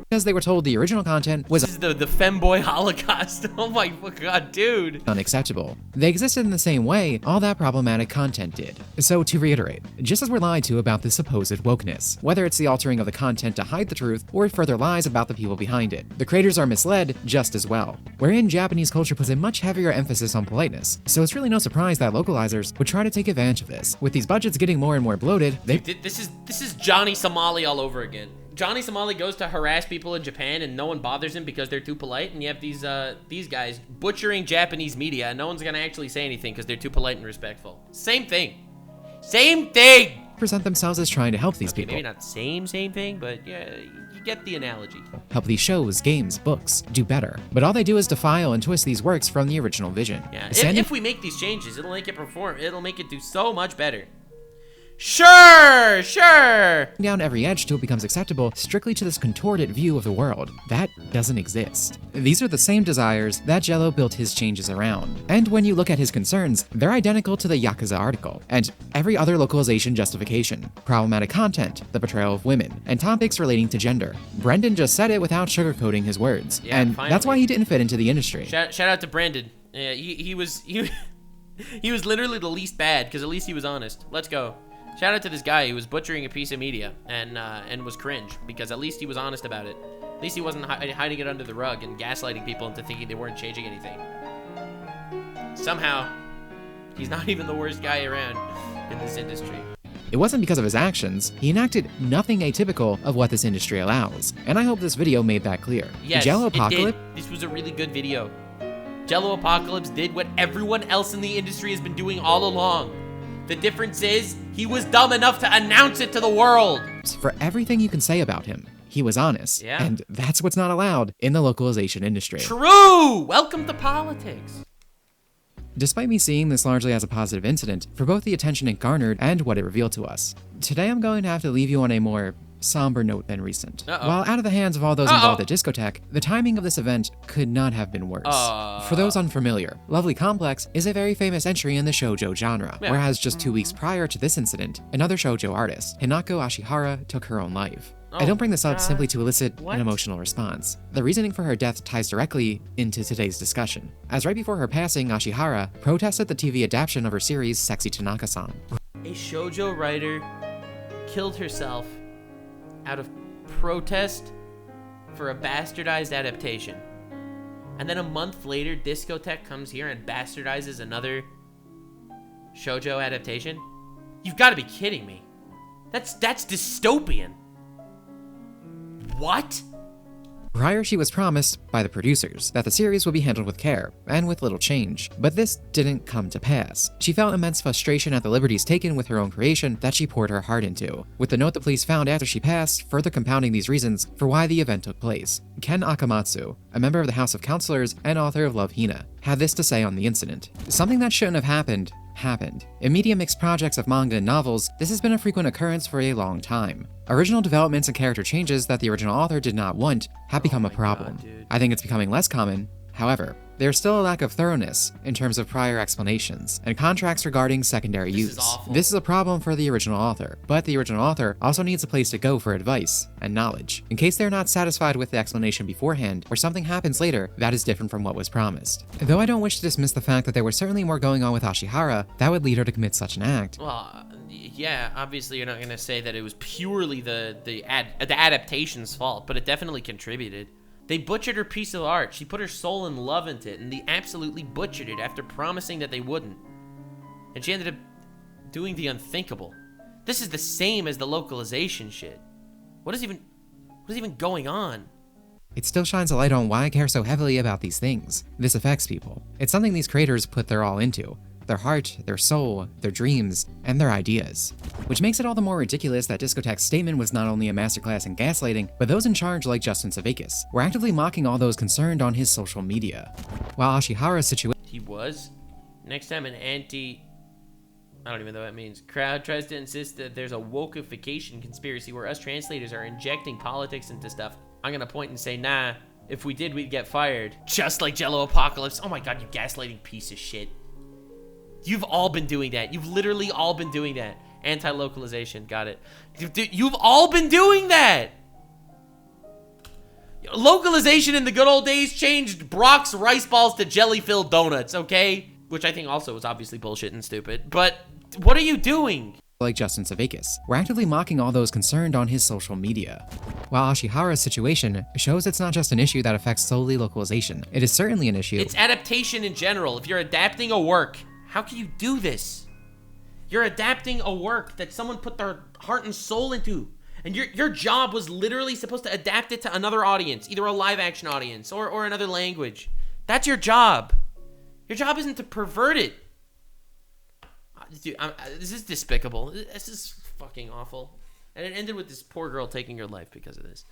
Because they were told the original content was— This is the femboy holocaust. Oh my god, dude. Unacceptable. They existed in the same way all that problematic content did. So to reiterate, just as we're lied to about this supposed wokeness, whether it's the altering of the content to hide the truth or further lies about the people behind it, the creators are misled just as well. Wherein Japanese culture puts a much heavier emphasis on politeness, so it's really no surprise that localizers would try to take advantage of this. With these budgets getting more and more bloated, Dude, this is Johnny Somali all over again. Johnny Somali goes to harass people in Japan and no one bothers him because they're too polite, and you have these guys butchering Japanese media and no one's gonna actually say anything because they're too polite and respectful. Same thing. Same thing! Present themselves as trying to help these people. Maybe not same thing, but yeah, you get the analogy. Help these shows, games, books do better. But all they do is defile and twist these works from the original vision. Yeah, if we make these changes, it'll make it perform. It'll make it do so much better. Sure. Down every edge till it becomes acceptable strictly to this contorted view of the world. That doesn't exist. These are the same desires that Jello built his changes around. And when you look at his concerns, they're identical to the Yakuza article, and every other localization justification. Problematic content, the portrayal of women, and topics relating to gender. Brendan just said it without sugarcoating his words. Yeah, and finally. That's why he didn't fit into the industry. Shout out to Brendan. Yeah, he was literally the least bad, because at least he was honest. Let's go. Shout out to this guy who was butchering a piece of media and was cringe, because at least he was honest about it. At least he wasn't hiding it under the rug and gaslighting people into thinking they weren't changing anything. Somehow, he's not even the worst guy around in this industry. It wasn't because of his actions. He enacted nothing atypical of what this industry allows. And I hope this video made that clear. Yes, JelloApocalypse. it did. This was a really good video. JelloApocalypse did what everyone else in the industry has been doing all along. The difference is, he was dumb enough to announce it to the world. For everything you can say about him, he was honest. Yeah. And that's what's not allowed in the localization industry. True! Welcome to politics. Despite me seeing this largely as a positive incident, for both the attention it garnered and what it revealed to us, today I'm going to have to leave you on a more somber note than recent. While out of the hands of all those involved at Discotek, the timing of this event could not have been worse. For those unfamiliar, Lovely Complex is a very famous entry in the shoujo genre, whereas just 2 weeks prior to this incident, another shoujo artist, Hinako Ashihara, took her own life. I don't bring this up simply to elicit an emotional response. The reasoning for her death ties directly into today's discussion, as right before her passing, Ashihara protested the TV adaptation of her series Sexy Tanaka-san. A shoujo writer killed herself out of protest for a bastardized adaptation. And then a month later, Discotek comes here and bastardizes another shoujo adaptation? You've got to be kidding me. That's dystopian. What? Prior, she was promised by the producers that the series would be handled with care and with little change, but this didn't come to pass. She felt immense frustration at the liberties taken with her own creation that she poured her heart into, with the note the police found after she passed further compounding these reasons for why the event took place. Ken Akamatsu, a member of the House of Counselors and author of Love Hina, had this to say on the incident. Something that shouldn't have happened. In media mixed projects of manga and novels, this has been a frequent occurrence for a long time. Original developments and character changes that the original author did not want have become a problem. I think it's becoming less common. However, there's still a lack of thoroughness in terms of prior explanations and contracts regarding secondary use. This is a problem for the original author, but the original author also needs a place to go for advice and knowledge, in case they're not satisfied with the explanation beforehand or something happens later that is different from what was promised. Though I don't wish to dismiss the fact that there was certainly more going on with Ashihara that would lead her to commit such an act. Well, yeah, obviously you're not going to say that it was purely the adaptation's fault, but it definitely contributed. They butchered her piece of art. She put her soul and love into it, and they absolutely butchered it after promising that they wouldn't. And she ended up doing the unthinkable. This is the same as the localization shit. What is even going on? It still shines a light on why I care so heavily about these things. This affects people. It's something these creators put their all into. Their heart, their soul, their dreams, and their ideas. Which makes it all the more ridiculous that Discotek's statement was not only a masterclass in gaslighting, but those in charge like Justin Savakis were actively mocking all those concerned on his social media. While Ashihara's situation— He was? Next time an I don't even know what that means. Crowd tries to insist that there's a wokeification conspiracy where us translators are injecting politics into stuff, I'm gonna point and say, nah, if we did, we'd get fired. Just like JelloApocalypse. Oh my god, you gaslighting piece of shit. You've all been doing that. You've literally all been doing that. Anti-localization, got it. You've all been doing that. Localization in the good old days changed Brock's rice balls to jelly-filled donuts, okay? Which I think also was obviously bullshit and stupid. But what are you doing? Like Justin Savakis, were actively mocking all those concerned on his social media. While Ashihara's situation shows it's not just an issue that affects solely localization, it is certainly an issue. It's adaptation in general. If you're adapting a work, how can you do this? You're adapting a work that someone put their heart and soul into. And your job was literally supposed to adapt it to another audience, either a live action audience or another language. That's your job. Your job isn't to pervert it. Dude, this is despicable. This is fucking awful. And it ended with this poor girl taking her life because of this.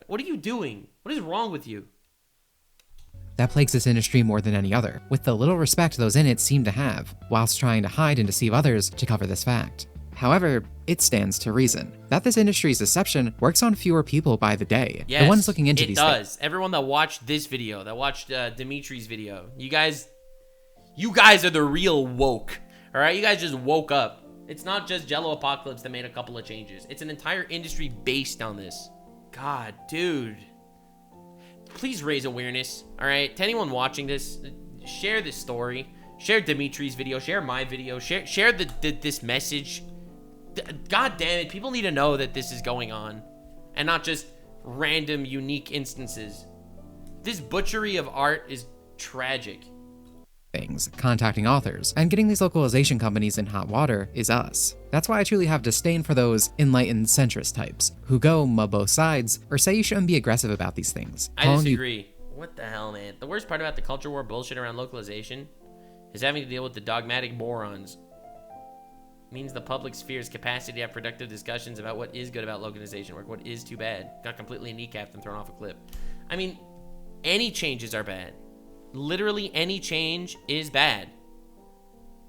What are you doing? What is wrong with you? That plagues this industry more than any other, with the little respect those in it seem to have, whilst trying to hide and deceive others to cover this fact. However, it stands to reason that this industry's deception works on fewer people by the day. Yes, the ones looking into these it does. things. Everyone that watched this video, that watched Dimitri's video, you guys are the real woke. All right, you guys just woke up. It's not just JelloApocalypse that made a couple of changes. It's an entire industry based on this. God, dude. Please raise awareness, all right? To anyone watching this, share this story. Share Dimitri's video. Share my video. Share this message. God damn it. People need to know that this is going on. And not just random, unique instances. This butchery of art is tragic. Things, contacting authors, and getting these localization companies in hot water is us. That's why I truly have disdain for those enlightened centrist types who go both sides or say you shouldn't be aggressive about these things. I disagree. What the hell, man? The worst part about the culture war bullshit around localization is having to deal with the dogmatic morons. It means the public sphere's capacity to have productive discussions about what is good about localization work, what is too bad, got completely kneecapped and thrown off a cliff. I mean, any changes are bad. Literally any change is bad.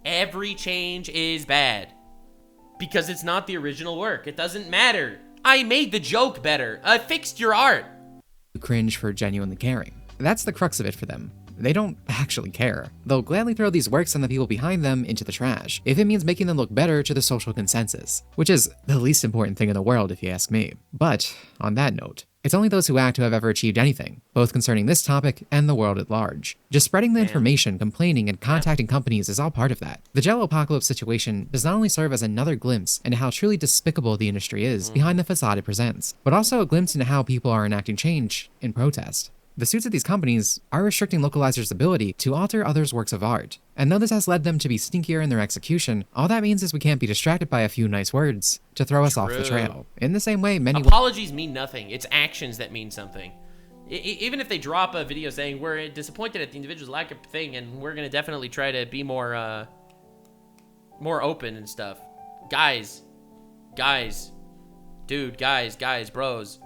Every change is bad. Because it's not the original work. It doesn't matter. I made the joke better. I fixed your art. Cringe for genuinely caring. That's the crux of it for them. They don't actually care. They'll gladly throw these works and the people behind them into the trash, if it means making them look better to the social consensus, which is the least important thing in the world if you ask me. But, on that note, it's only those who act who have ever achieved anything, both concerning this topic and the world at large. Just spreading the information, complaining, and contacting companies is all part of that. The JelloApocalypse situation does not only serve as another glimpse into how truly despicable the industry is behind the facade it presents, but also a glimpse into how people are enacting change in protest. The suits of these companies are restricting localizers' ability to alter others' works of art, and though this has led them to be stinkier in their execution, all that means is we can't be distracted by a few nice words to throw us off the trail. In the same way, many apologies mean nothing. It's actions that mean something. Even if they drop a video saying we're disappointed at the individual's lack of thing, and we're gonna definitely try to be more open and stuff. Guys, bros.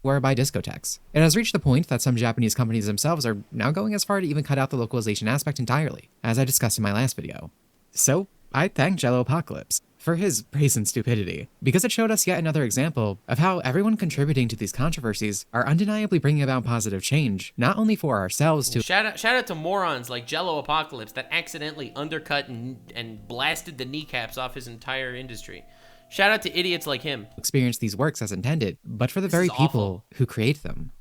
Were by Discoteks. It has reached the point that some Japanese companies themselves are now going as far to even cut out the localization aspect entirely, as I discussed in my last video. So, I thank JelloApocalypse for his brazen stupidity, because it showed us yet another example of how everyone contributing to these controversies are undeniably bringing about positive change, not only for ourselves to— Shout out to morons like JelloApocalypse that accidentally undercut and blasted the kneecaps off his entire industry. Shout out to idiots like him. Experience these works as intended, but for the very people who create them.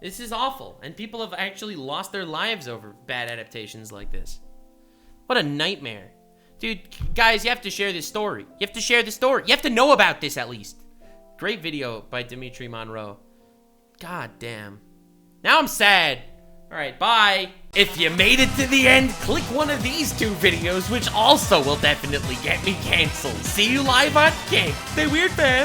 This is awful, and people have actually lost their lives over bad adaptations like this. What a nightmare. Dude, guys, you have to share this story. You have to share this story. You have to know about this at least. Great video by Dimitri Monroe. God damn. Now I'm sad. All right, bye. If you made it to the end, click one of these two videos, which also will definitely get me canceled. See you live on Kick. Stay weird, fam.